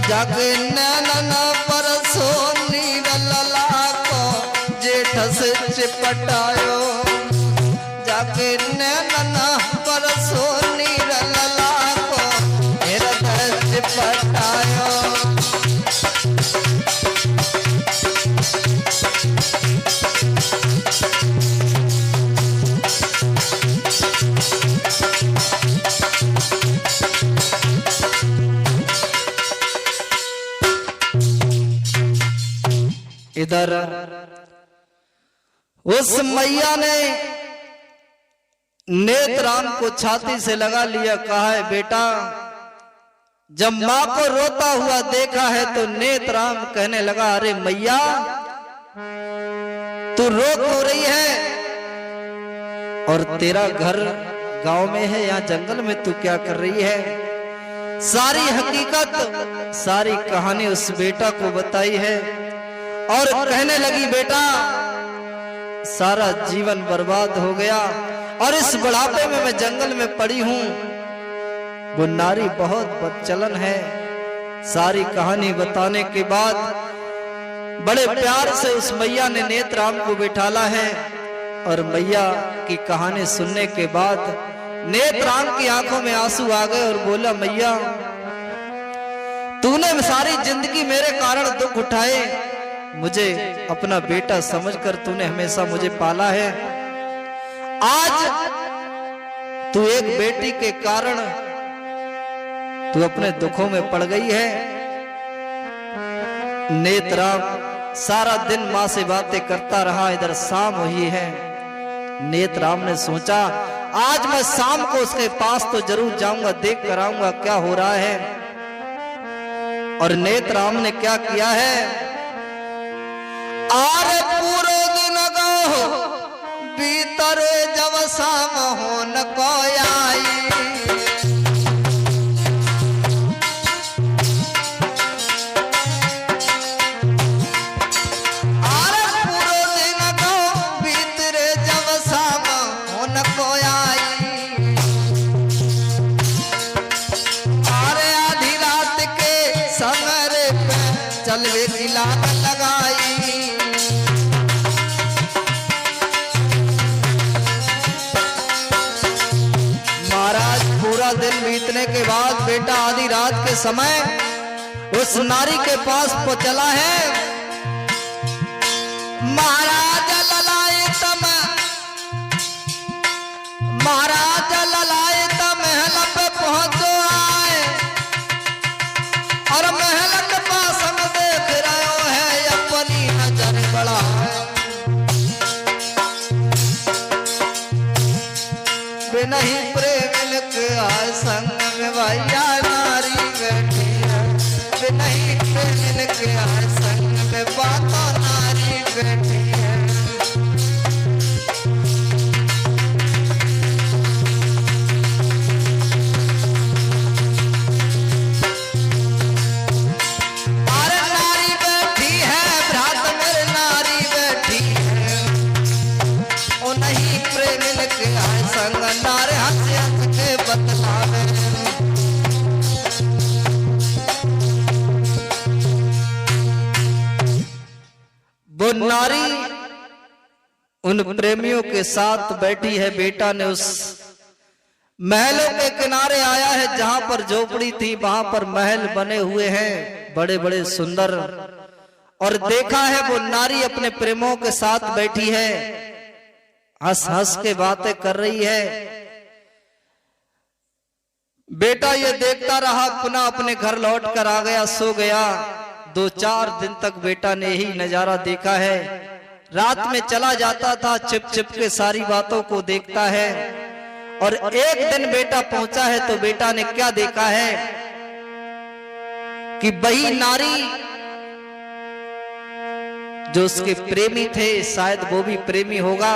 जाके नैना पर सोनी लला को जेठ से चिपटायो, जाके नैना पर सोनी लला को हृदय चिपटायो। इधर उस मैया ने नेत्राम को छाती से लगा लिया, कहा है बेटा, जब माँ को रोता हुआ देखा है तो नेत्राम कहने लगा, अरे मैया तू रो क्यों रही है, और तेरा घर गांव में है या जंगल में, तू क्या कर रही है। सारी हकीकत सारी कहानी उस बेटा को बताई है और कहने लगी, बेटा सारा जीवन बर्बाद हो गया और इस बुढ़ापे में मैं जंगल में पड़ी हूं, वो नारी बहुत बदचलन है। सारी कहानी बताने के बाद बड़े प्यार से उस मैया ने नेत्राम को बिठाला है और मैया की कहानी सुनने के बाद नेत्राम की आंखों में आंसू आ गए और बोला, मैया तूने सारी जिंदगी मेरे कारण दुख उठाए, मुझे अपना बेटा समझकर तूने हमेशा मुझे पाला है, आज तू एक बेटी के कारण तू अपने दुखों में पड़ गई है। नेत्राम सारा दिन मां से बातें करता रहा। इधर शाम हुई है। नेत्राम ने सोचा, आज मैं शाम को उसके पास तो जरूर जाऊंगा, देख कर आऊंगा क्या हो रहा है। और नेत्राम ने क्या किया है, आरे पूरे दिन गो भीतर जब शाम हो न कोई आई, आरे पूरे दिन गो भीतर जब शाम हो न कोई आई, आरे आधी रात के समय पे चलवे की लात लगाई। पूरा दिन बीतने के बाद बेटा आधी रात के समय उस नारी के पास चला है। महाराज ललायत महल पे पहुंचो आए और महल के पास हम देख रहे है अपनी नजर बड़ा है। नहीं प्रेम आए संग में भैया नारी बैठी है, नहीं प्रेम आए संग में बातों नारी बैठी है। अरे नारी बैठी है, भ्रात मेरे नारी बैठी है, ओ नहीं प्रेम आए संग नारे हंस के बतलावे। वो नारी उन प्रेमियों के साथ बैठी है। बेटा ने उस महलों के किनारे आया है, जहां पर झोपड़ी थी वहां पर महल बने हुए हैं बड़े बड़े सुंदर, और देखा है वो नारी अपने प्रेमों के साथ बैठी है, हंस हंस के बातें कर रही है। बेटा ये देखता रहा, पुनः अपने घर लौट कर आ गया, सो गया। 2-4 दिन तक बेटा ने ही नजारा देखा है। रात में चला जाता था, छिप छिप के सारी बातों को देखता है। और एक दिन बेटा पहुंचा है तो बेटा ने क्या देखा है कि वही नारी जो उसके प्रेमी थे, शायद वो भी प्रेमी होगा,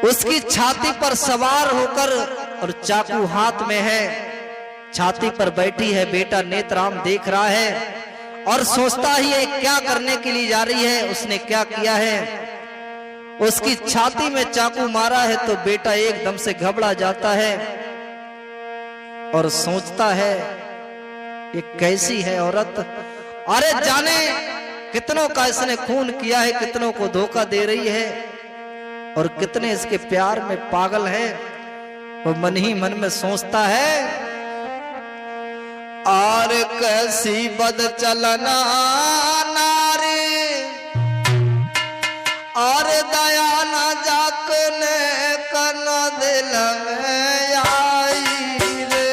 उसकी छाती पर सवार होकर और चाकू हाथ में है, छाती पर बैठी है। बेटा नेत्राम देख रहा है और सोचता ही है क्या करने के लिए जा रही है। उसने क्या किया है, उसकी छाती में चाकू मारा है तो बेटा एकदम से घबरा जाता है और सोचता है ये कैसी है औरत, अरे जाने कितनों का इसने खून किया है, कितनों को धोखा दे रही है और कितने इसके प्यार में पागल है। वो मन ही मन में सोचता है, और कैसी बद चलना नारी, और दया न जाकने कन दिल में आई रे।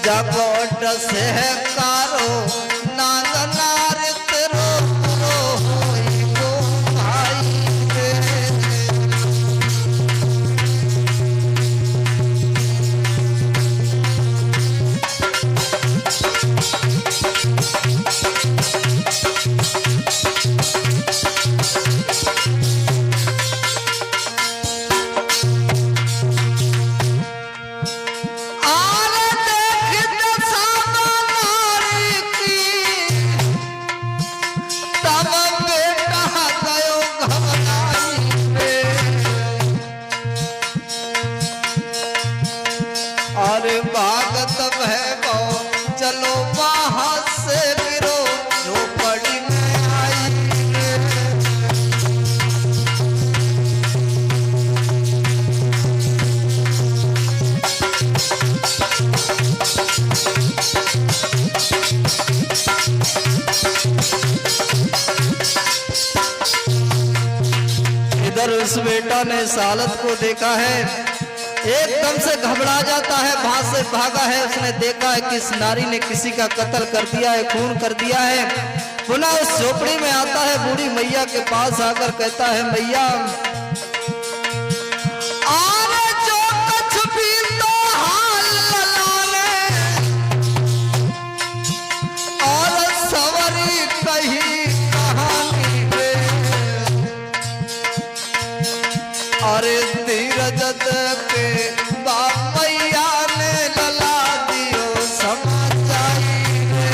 जगोट से कारो नांग नारित रो होई गो भाई रे। अरे भागत है वो चलो वहां से गिरो झोपड़ी में आई रे। इधर उस बेटा ने इस हालत को देखा है, एकदम से घबरा जाता है, वहां से भागा है। उसने देखा है कि इस नारी ने किसी का कत्ल कर दिया है, खून कर दिया है। पुनः उस झोपड़ी में आता है, बूढ़ी मैया के पास आकर कहता है, मैया आरे जो कुछ भी तो हाल ललाने और सवरी कही कहानी रे। अरे धीरज के बाप मैया ने लला दियो समाचाई रे।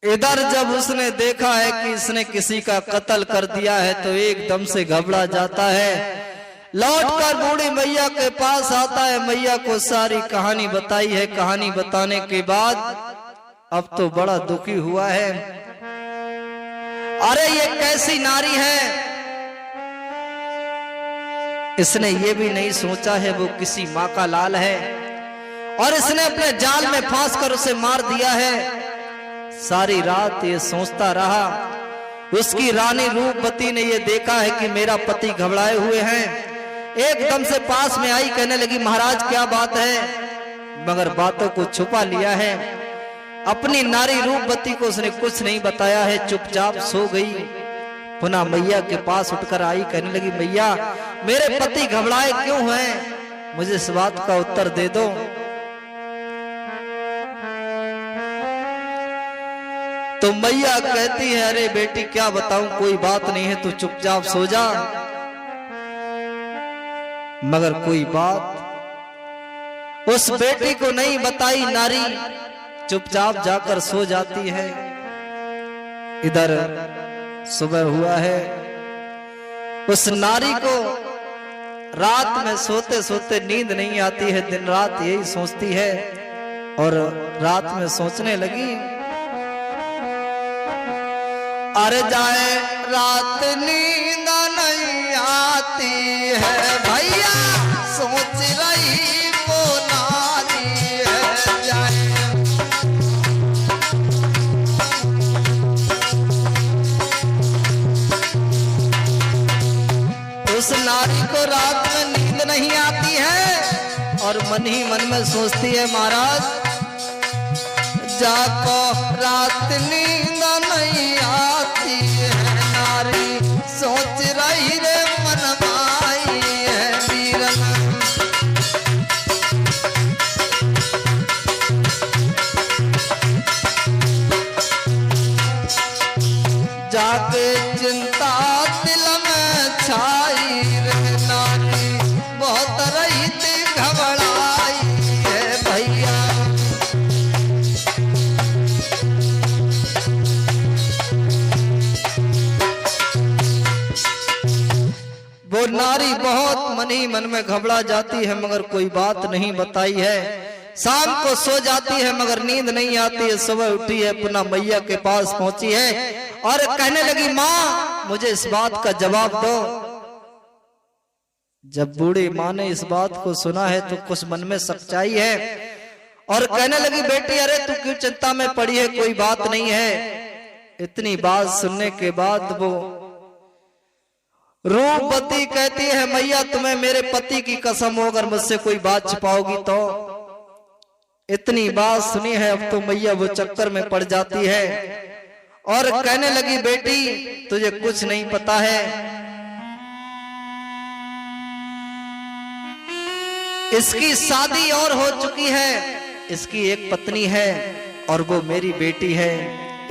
इधर जब उसने देखा है कि इसने किसी का कत्ल कर दिया है तो एकदम से घबरा जाता है। लौटकर बूढ़ी मैया के पास आता है, मैया को सारी कहानी बताई है। कहानी बताने के बाद अब तो बड़ा दुखी हुआ है। अरे ये कैसी नारी है, इसने ये भी नहीं सोचा है वो किसी माँ का लाल है और इसने अपने जाल में फांस कर उसे मार दिया है। सारी रात ये सोचता रहा। उसकी रानी रूपवती ने ये देखा है कि मेरा पति घबराए हुए हैं, एकदम से पास में आई, कहने लगी महाराज क्या बात है, मगर बातों को छुपा लिया है। अपनी नारी रूपवती को उसने कुछ नहीं बताया है, चुपचाप सो गई। पुनः मैया के पास उठकर आई, कहने लगी मैया मेरे पति घबराए क्यों हैं, मुझे इस बात का उत्तर दे दो। तो मैया कहती है अरे बेटी क्या बताऊं, कोई बात नहीं है, तू चुपचाप सो जा। मगर कोई बात उस बेटी को नहीं बताई, नारी चुपचाप जाकर सो जाती है। इधर सुबह हुआ है, उस नारी को रात में सोते सोते नींद नहीं आती है, दिन रात यही सोचती है। और रात में सोचने लगी अरे जाए रात नींद नहीं आती है, भैया सोच रही वो नारी है। जाए उस नारी को रात में नींद नहीं आती है और मन ही मन में सोचती है महाराज जाको रात नींद नहीं आती है, नारी सोच रही रे मन माई है वीरन। जाके चिंता दिल में छाई रे, नारी बहुत रही थी घबराई है भैया। वो नारी बहुत मन ही मन में घबरा जाती है, मगर कोई बात नहीं बताई है। शाम को सो जाती है मगर नींद नहीं आती है। सुबह उठी है, पुनः मैया के पास पहुंची है और कहने लगी माँ मुझे इस बात का जवाब दो। जब बूढ़ी माँ ने इस बात को सुना है तो कुछ मन में सच्चाई है और कहने लगी बेटी अरे तू क्यों चिंता में पड़ी है, कोई बात नहीं है। इतनी बात सुनने के बाद वो रूपवती कहती है मैया तुम्हें मेरे पति की कसम हो अगर मुझसे कोई बात छिपाओगी तो। इतनी बात सुनी है अब तो मैया वो चक्कर में पड़ जाती है और कहने लगी बेटी तुझे कुछ नहीं पता है, इसकी शादी और हो चुकी है, इसकी एक पत्नी है और वो मेरी बेटी है।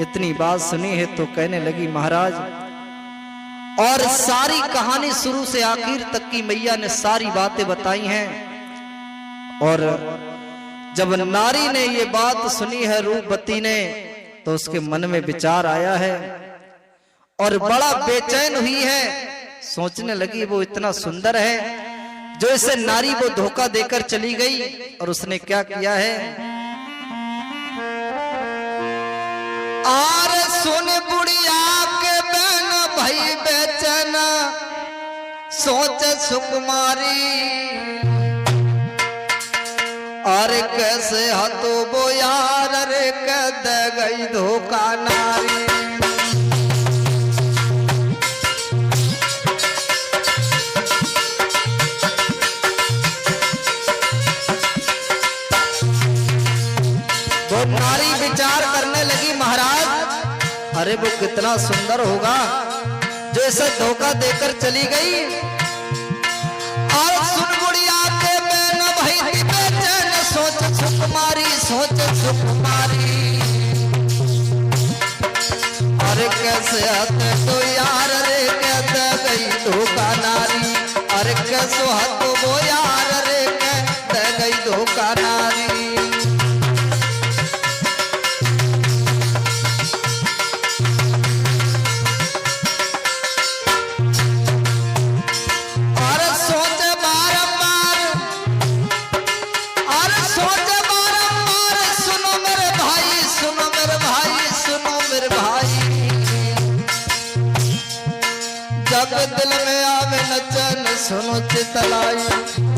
इतनी बात सुनी है तो कहने लगी महाराज, और सारी कहानी शुरू से आखिर तक की मैया ने सारी बातें बताई हैं। और जब नारी ने ये बात सुनी है रूपवती ने तो उसके मन में विचार आया है और बड़ा बेचैन हुई है। सोचने लगी वो इतना सुंदर है जो इसे नारी वो धोखा देकर चली गई और उसने क्या किया है। आर सुन बुढ़िया के बहन भाई बेचैन सोच सुकुमारी, अरे कैसे हतो वो यार रे कह दे गई धोखा नारी। वो नारी विचार करने लगी महाराज अरे वो कितना सुंदर होगा जो इसे धोखा देकर चली गई। और सुन बुढ़िया के बहन भाई बेचैन सोच सुकुमारी, सोच सुकुमारी, अरे कैसे हते तो यार रे कहते गई धोखा नारी, अरे कैसो हतो वो यार रे कहते गई धोखा नारी। जग दिल में आवे न चैन सुनो चितलाई,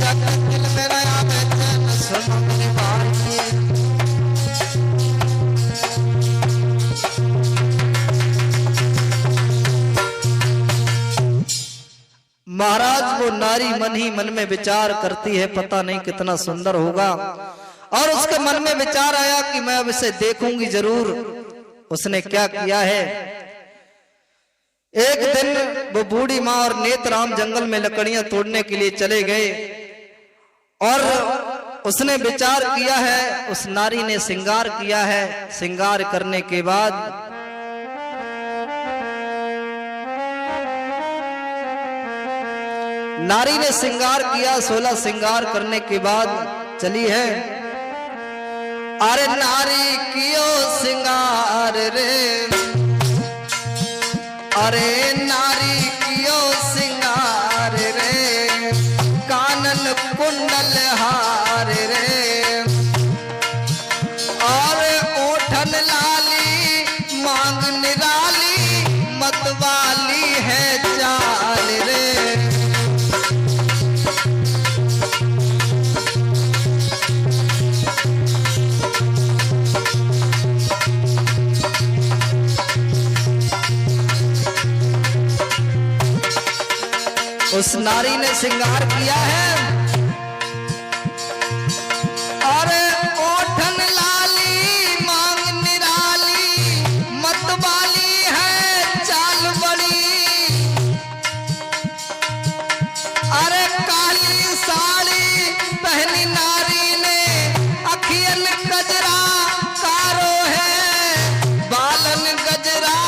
जग दिल में न आवे चैन सुनो मेरी बाई। महाराज वो नारी मन ही मन में विचार करती है, पता नहीं कितना सुंदर होगा, और उसके मन में विचार आया कि मैं अब इसे देखूंगी जरूर। उसने क्या किया है, एक दिन वो बूढ़ी माँ और नेतराम जंगल में लकड़ियां तोड़ने के लिए चले गए, और उसने विचार किया है, उस नारी ने श्रृंगार किया है। श्रृंगार करने के बाद नारी ने श्रृंगार किया, 16 श्रृंगार करने के बाद चली है। अरे नारी कियो श्रृंगार रे, अरे नारी कियो श्रृंगार रे, कानन कुंडल हार रे, और ओठन लाली मांग निराली, मतवाली है चाल रे। उस नारी ने श्रृंगार किया है, अरे ओठन लाली मांग निराली, मतवाली है चाल बड़ी, अरे काली साड़ी पहनी नारी ने, अखियन गजरा कारो है, बालन गजरा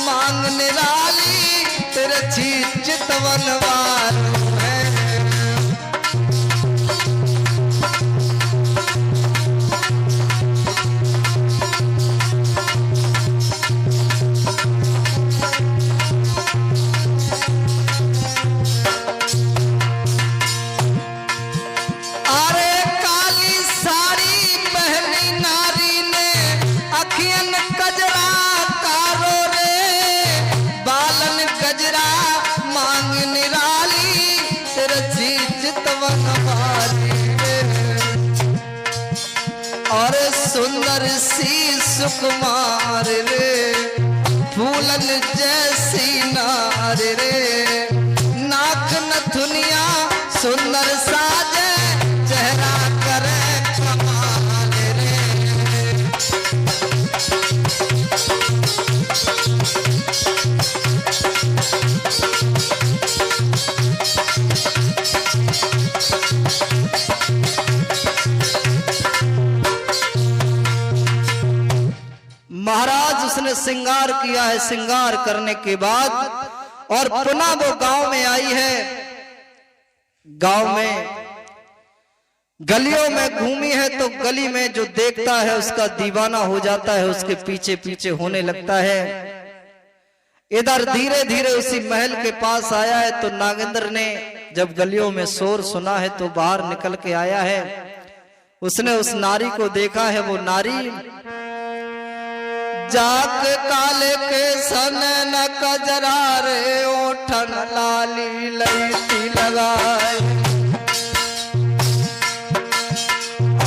मांग निराली, तिरछी चितवन वालों है। अरे काली साड़ी पहनी नारी ने, अखियन गजरा कारो रे, बालन गजरा मांग निराली, तिरछी चितवन वाली रे, और सुंदर सी सुकुमार रे, फूलन जैसी नार रे, नाक नथुनिया सुंदर साजे, चेहरा करे कमाल रे। महाराज उसने श्रृंगार किया है, श्रृंगार करने के बाद और पुनः वो गांव में आई है। गांव में गलियों में घूमी है तो गली में जो देखता है उसका दीवाना हो जाता है, उसके पीछे पीछे होने लगता है। इधर धीरे धीरे उसी महल के पास आया है तो नागेंद्र ने जब गलियों में शोर सुना है तो बाहर निकल के आया है। उसने उस नारी को देखा है। वो नारी जाक काले के सन न कजरा रे, ओठन लाली लईती लगाए,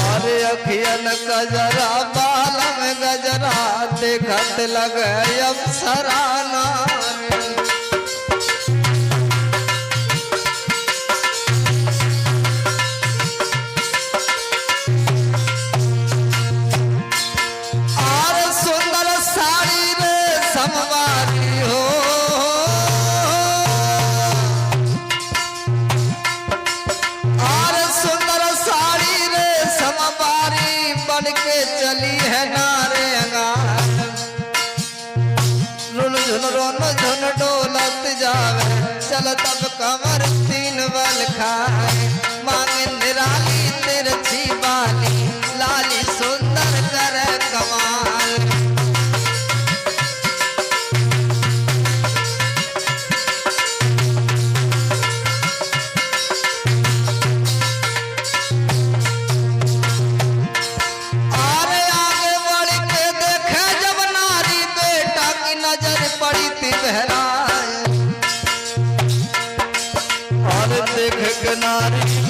अरे अखियन कजरा बाल में गजरा, देखत लगे अप्सरा नारी। चली है नारे रुन झुन रोन झुन डोलत जावे, चल तब कमर तीन बल खाए, मांगे निराली तिरछी बाली, लाली सुंदर करे कमाल।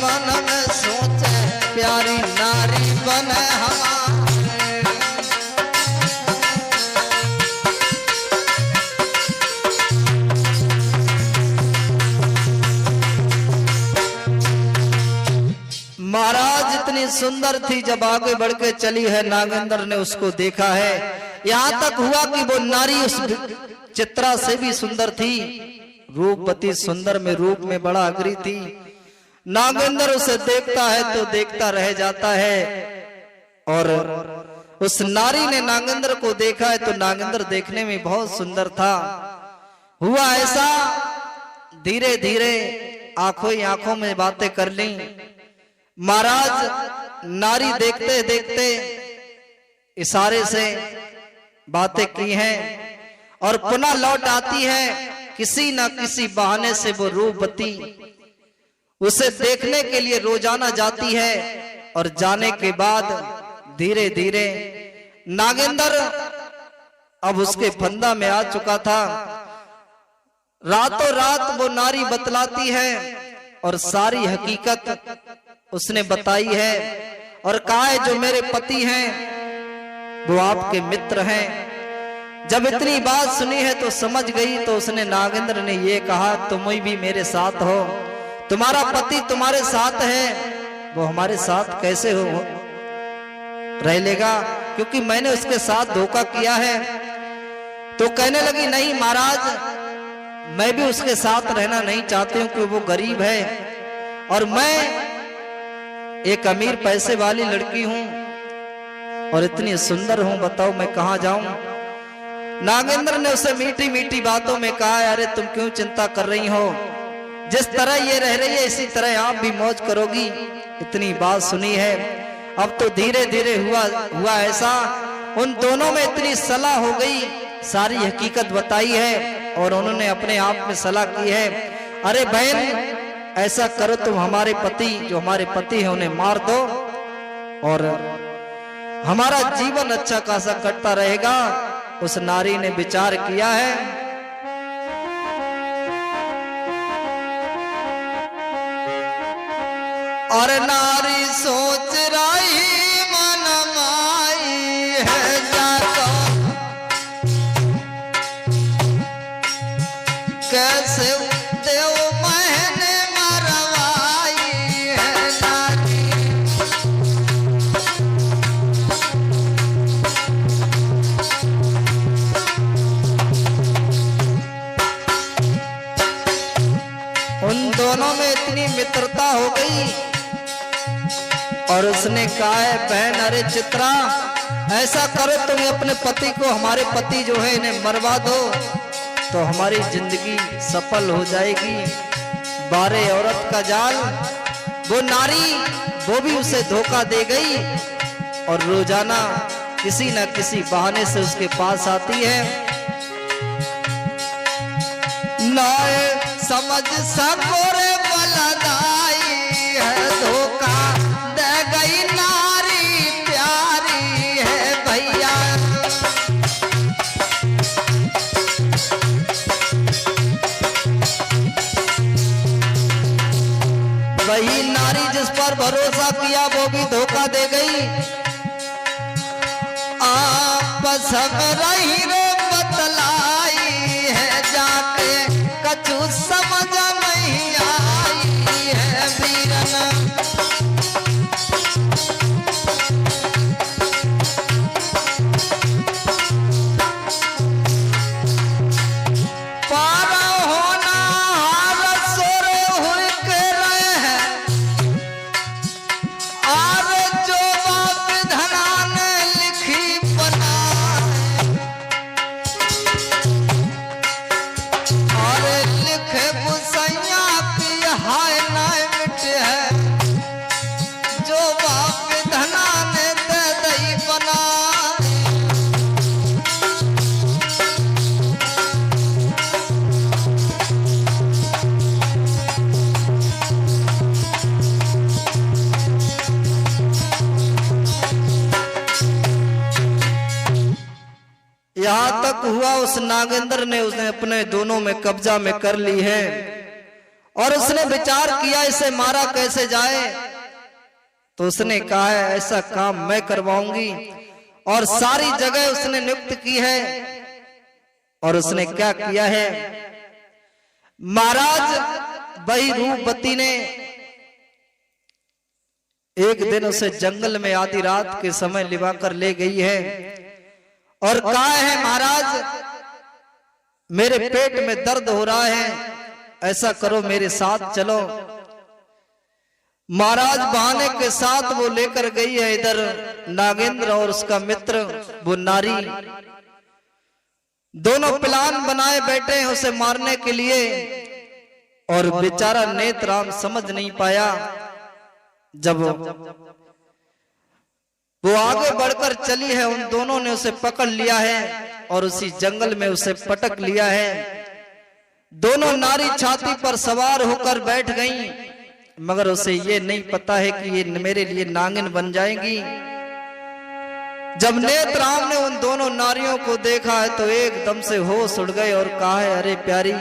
मन में सोचे प्यारी नारी बने हमारे। महाराज इतनी सुंदर थी, जब आगे बढ़ के चली है नागेंद्र ने उसको देखा है। यहाँ तक हुआ कि वो नारी उस चित्रा से भी सुंदर थी, रूपवती सुंदर में रूप में बड़ा अग्री थी। नागेंद्र उसे देखता है तो देखता रह जाता है, और उस नारी ने नागेंद्र को देखा है तो नागेंद्र देखने में बहुत सुंदर था। हुआ ऐसा, धीरे धीरे आंखों ही आंखों में बातें कर ली। महाराज नारी देखते देखते इशारे से बातें की हैं और पुनः लौट आती है। किसी न किसी बहाने से वो रूपवती उसे देखने के लिए रोजाना जाती है, और जाने के बाद धीरे धीरे नागेंद्र अब उसके फंदा में आ चुका था। रातों रात वो नारी बतलाती है और सारी हकीकत उसने बताई है, और कहा है जो मेरे पति हैं वो आपके मित्र हैं। जब इतनी बात सुनी है तो समझ गई, तो उसने नागेंद्र ने ये कहा तुम भी मेरे साथ हो, तुम्हारा पति तुम्हारे साथ है, वो हमारे साथ कैसे हो रह लेगा, क्योंकि मैंने उसके साथ धोखा किया है। तो कहने लगी नहीं महाराज, मैं भी उसके साथ रहना नहीं चाहती हूँ, क्योंकि वो गरीब है और मैं एक अमीर पैसे वाली लड़की हूं और इतनी सुंदर हूं, बताओ मैं कहां जाऊं। नागेंद्र ने उसे मीठी मीठी बातों में कहा अरे तुम क्यों चिंता कर रही हो, जिस तरह ये रह रही है इसी तरह आप भी मौज करोगी। इतनी बात सुनी है। अब तो धीरे धीरे हुआ ऐसा, उन दोनों में इतनी सलाह हो गई, सारी हकीकत बताई है और उन्होंने अपने आप में सलाह की है। अरे बहन ऐसा करो, तुम हमारे पति जो हमारे पति है उन्हें मार दो और हमारा जीवन अच्छा खासा कटता रहेगा। उस नारी ने विचार किया है। और नारी सोच रही मन माई है जाको कैसे देव मैंने मरवाई है नारी। उन दोनों में इतनी मित्रता हो गई और उसने कहा है बहन अरे चित्रा ऐसा करो तुम अपने पति को, हमारे पति जो है इन्हें मरवा दो तो हमारी जिंदगी सफल हो जाएगी। 12 औरत का जाल। वो नारी वो भी उसे धोखा दे गई और रोजाना किसी न किसी बहाने से उसके पास आती है। नाय समझ सको रे बलदाई है धोखा दे गई नारी प्यारी है भैया। वही नारी जिस पर भरोसा किया वो भी धोखा दे गई। आपस में रही रे बतलाई है जाके कछु समझ नहीं आई है वीरन। पारा होना हार सोरे हुए के रहे हैं और जो बाप धना ने लिखी बना और लिखे बुसैया की हाय ना मिट है जो बाप धना ने दे दई बना। यहाँ तक हुआ उस नागेंद्र ने उसने अपने दोनों में कब्जा में कर ली है और उसने विचार किया इसे मारा कैसे जाए। तो उसने कहा है ऐसा काम मैं करवाऊंगी, और सारी जगह उसने नियुक्त की है। और उसने क्या किया है, महाराज वही रूपवती ने एक दिन उसे जंगल में आधी रात के समय लिवाकर ले गई है और कहा है महाराज मेरे पेट में दर्द हो रहा है, ऐसा करो मेरे साथ चलो। महाराज बहाने के साथ वो लेकर गई है इधर नागेंद्र और उसका मित्र वो नारी, दोनों प्लान बनाए बैठे हैं उसे मारने के लिए। और बेचारा नेत्रराम समझ नहीं पाया। जब वो आगे बढ़कर चली है उन दोनों ने उसे पकड़ लिया है और उसी जंगल में उसे पटक लिया है। दोनों नारी छाती पर सवार होकर बैठ गईं, मगर उसे ये नहीं पता है कि ये मेरे लिए नागिन बन जाएंगी। जब नेत्रराम ने उन दोनों नारियों को देखा है तो एकदम से होश उड़ गए और कहा है अरे प्यारी,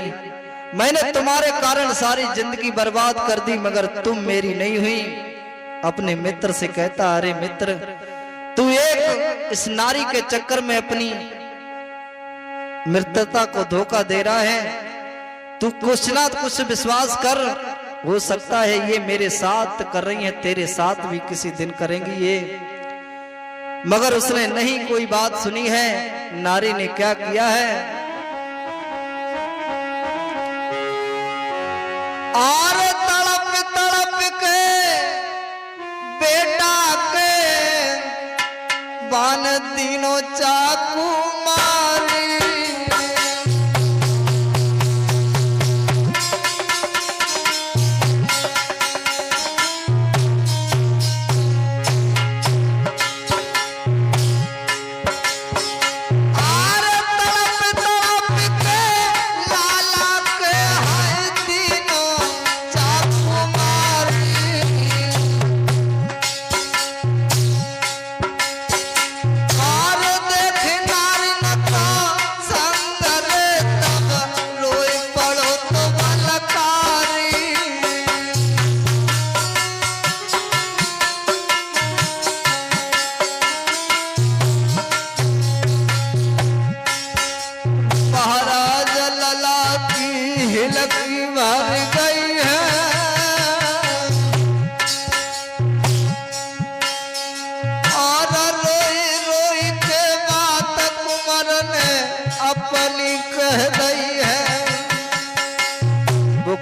मैंने तुम्हारे कारण सारी जिंदगी बर्बाद कर दी मगर तुम मेरी नहीं हुई। अपने मित्र से कहता अरे मित्र, तू एक इस नारी के चक्कर में अपनी मित्रता को धोखा दे रहा है। तू कुछ ना कुछ विश्वास कर, हो सकता है ये मेरे साथ कर रही है, तेरे साथ भी किसी दिन करेंगी ये। मगर उसने नहीं कोई बात सुनी है। नारी ने क्या किया है, और तड़प तड़प के बेटा के बान तीनों चाकू मारी।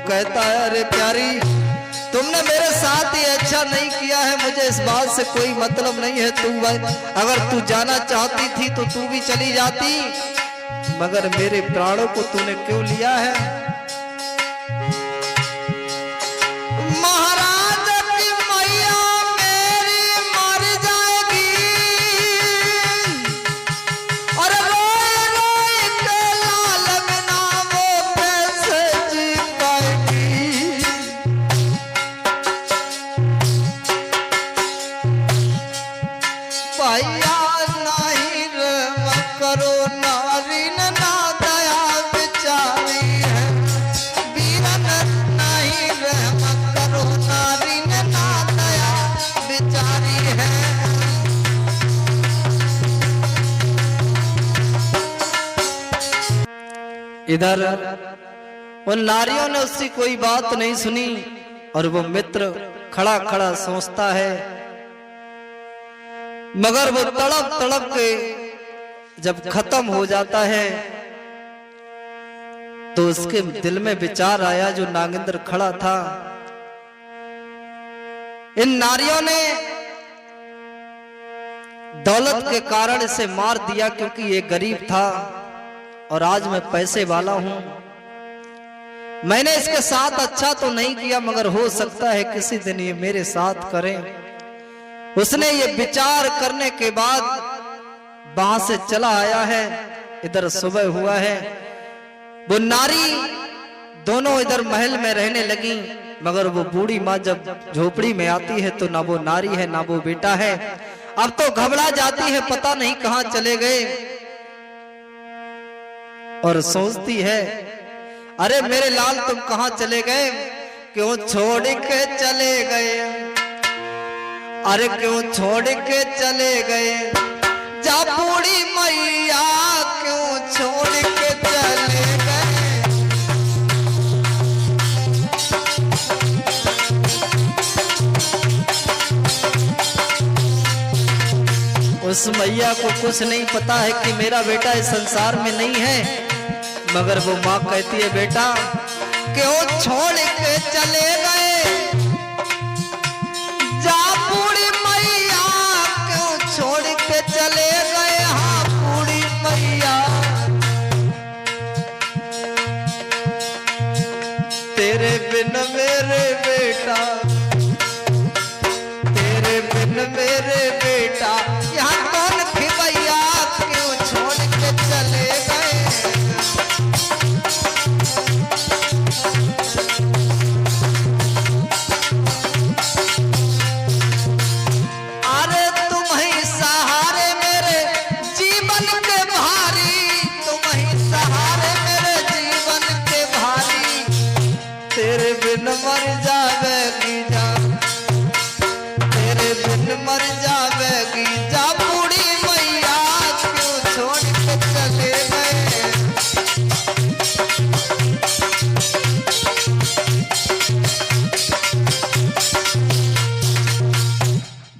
कहता है अरे प्यारी, तुमने मेरे साथ ही अच्छा नहीं किया है, मुझे इस बात से कोई मतलब नहीं है। अगर तू जाना चाहती थी तो तू भी चली जाती, मगर मेरे प्राणों को तूने क्यों लिया है। इधर उन नारियों ने उसकी कोई बात नहीं सुनी और वो मित्र खड़ा खड़ा सोचता है। मगर वो तड़प तड़प के जब खत्म हो जाता है तो उसके दिल में विचार आया जो नागेंद्र खड़ा था, इन नारियों ने दौलत के कारण इसे मार दिया क्योंकि ये गरीब था और आज मैं पैसे वाला हूं। मैंने इसके साथ अच्छा तो नहीं किया मगर हो सकता है किसी दिन ये मेरे साथ करें। उसने ये विचार करने के बाद वहां से चला आया है। इधर सुबह हुआ है, वो नारी दोनों इधर महल में रहने लगी, मगर वो बूढ़ी माँ जब झोपड़ी में आती है तो ना वो नारी है ना वो बेटा है। अब तो घबरा जाती है, पता नहीं कहां चले गए, और सोचती है अरे मेरे लाल तुम कहां चले गए। क्यों छोड़ के चले गए, अरे क्यों छोड़ के चले गए, जा बूढ़ी मैया क्यों छोड़ के चले गए। उस मैया को कुछ नहीं पता है कि मेरा बेटा इस संसार में नहीं है, मगर वो माँ कहती है बेटा क्यों छोड़ के चले गए, जा बूढ़ी मैया क्यों छोड़ के चले गए। हाँ बूढ़ी मैया तेरे बिन मेरे बेटा, तेरे बिन मेरे बेटा यहाँ कौन थी भैया क्यों छोड़ के चले गए। अरे तुम ही सहारे मेरे जीवन के भारी, तुम ही सहारे मेरे जीवन के भारी, तेरे बिन मर जावेगी जा, तेरे बिन मर जावेगी जा बूढ़ी मैया क्यों छोड़ के चले गए।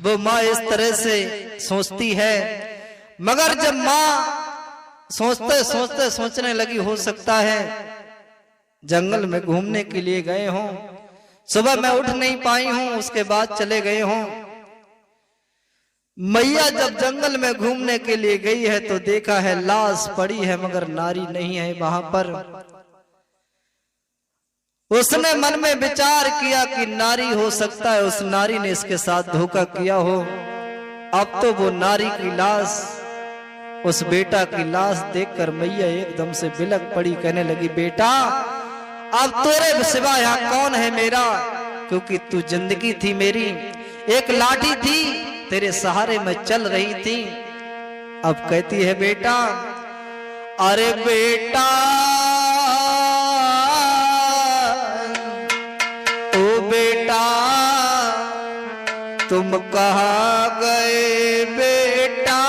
वो माँ इस तरह से सोचती है, मगर जब माँ सोचते सोचते सोचने लगी हो सकता है जंगल में घूमने के लिए गए हों, सुबह मैं उठ नहीं पाई हूं उसके बाद चले गए हों। मैया जब जंगल में घूमने के लिए गई है तो देखा है लाश पड़ी है मगर नारी नहीं है वहां पर। उसने मन में विचार किया कि नारी हो सकता है उस नारी ने इसके साथ धोखा किया हो। अब तो वो नारी की लाश, उस बेटा की लाश देखकर मैया एकदम से बिलक पड़ी, कहने लगी बेटा अब तेरे सिवा यहाँ कौन है मेरा, क्योंकि तू जिंदगी थी मेरी, एक लाठी थी तेरे सहारे में चल रही थी। अब कहती है बेटा, अरे बेटा ओ बेटा तुम कहाँ गए बेटा।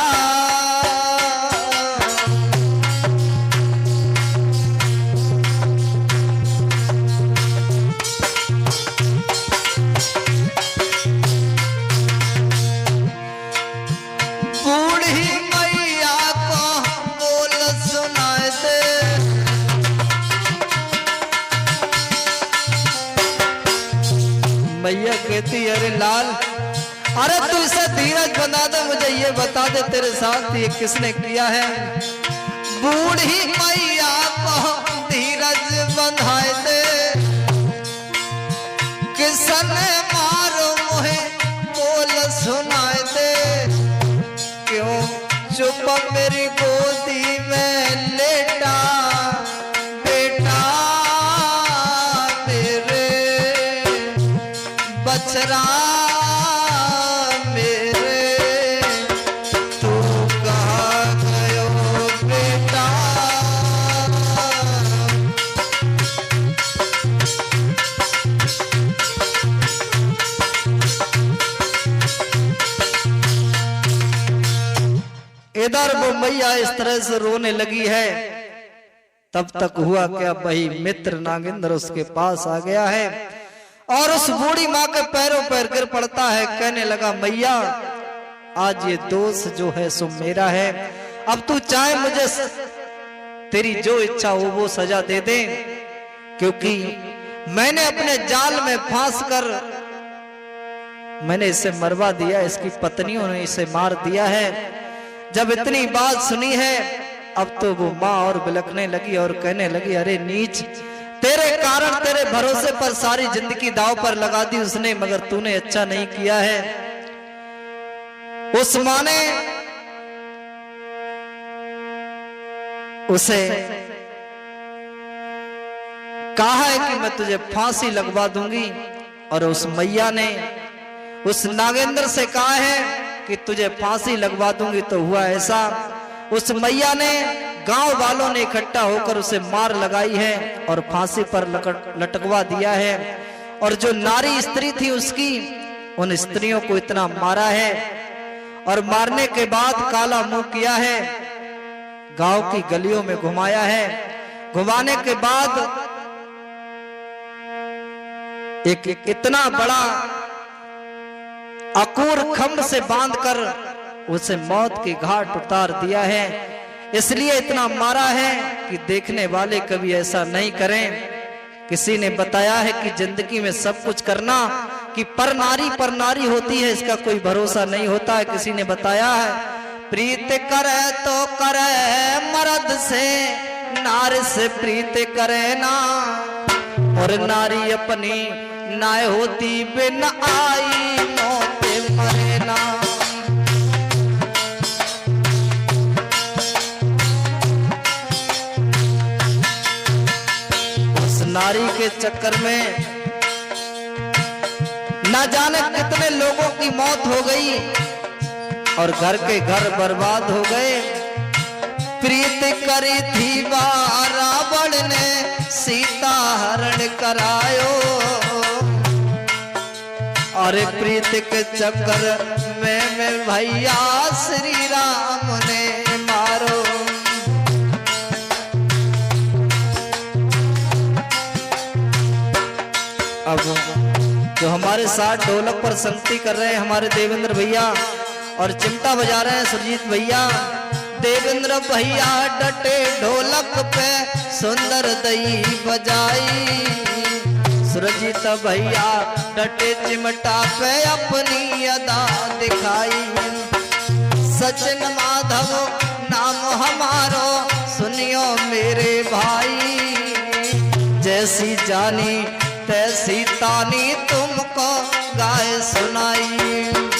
मैया कहती अरे लाल, अरे तू इसे धीरज बना दे, मुझे ये बता दे तेरे साथ ये किसने किया है। बूढ़ी मैया को धीरज बंधाए दे, किसने मारो मुहे बोल सुनाए दे, क्यों चुप मेरी गोदी में लेटा बेटा मेरे, बचरा मेरे तू कहाँ गयो बेटा। इधर वो मैया इस तरह से रोने लगी है, तब तक हुआ क्या, वही मित्र नागेंद्र उसके पास आ गया है और उस बूढ़ी माँ के पैरों पर गिर पड़ता है, कहने लगा मैया आज ये दोष जो है सो मेरा है, अब तू चाहे मुझे तेरी जो इच्छा हो वो सजा दे दे, क्योंकि मैंने अपने जाल में फांस कर मैंने इसे मरवा दिया, इसकी पत्नियों ने इसे मार दिया है। जब इतनी बात सुनी है अब तो वो माँ और बिलखने लगी और कहने लगी अरे नीच, तेरे कारण तेरे भरोसे पर सारी जिंदगी दांव पर लगा दी उसने, मगर तूने अच्छा नहीं किया है। उस माँ ने उसे कहा है कि मैं तुझे फांसी लगवा दूंगी, और उस मैया ने उस नागेंद्र से कहा है कि तुझे फांसी लगवा दूंगी। तो हुआ ऐसा, उस मैया ने गांव वालों ने इकट्ठा होकर उसे मार लगाई है और फांसी पर लटकवा दिया है। और जो नारी स्त्री थी उसकी, उन स्त्रियों को इतना मारा है और मारने के बाद काला मुंह किया है, गांव की गलियों में घुमाया है। घुमाने के बाद एक इतना बड़ा अकूर खंड से बांधकर उसे मौत के घाट उतार दिया है। इसलिए इतना मारा है कि देखने वाले कभी ऐसा नहीं करें। किसी ने बताया है कि जिंदगी में सब कुछ करना कि पर नारी होती है, इसका कोई भरोसा नहीं होता है। किसी ने बताया है प्रीत करे तो करे मर्द से, नारी से प्रीत करे ना, और नारी अपनी नाय होती बिन आई मौते मरे ना। उस नारी के चक्कर में न जाने कितने लोगों की मौत हो गई और घर के घर बर्बाद हो गए। प्रीत करी थी रावण ने, सीता हरण करायो, और प्रीत के चक्कर में भैया श्री राम ने मारो। अब जो हमारे साथ ढोलक पर संगति कर रहे हैं हमारे देवेंद्र भैया, और चिमटा बजा रहे हैं सुरजीत भैया। देवेंद्र भैया डटे ढोलक पे सुंदर दई बजाई, सुरजीत भैया डटे चिमटा पे अपनी अदा दिखाई। सचिन माधव नाम हमारो सुनियो मेरे भाई, जैसी जानी तैसी तानी तुमको गाय सुनाई।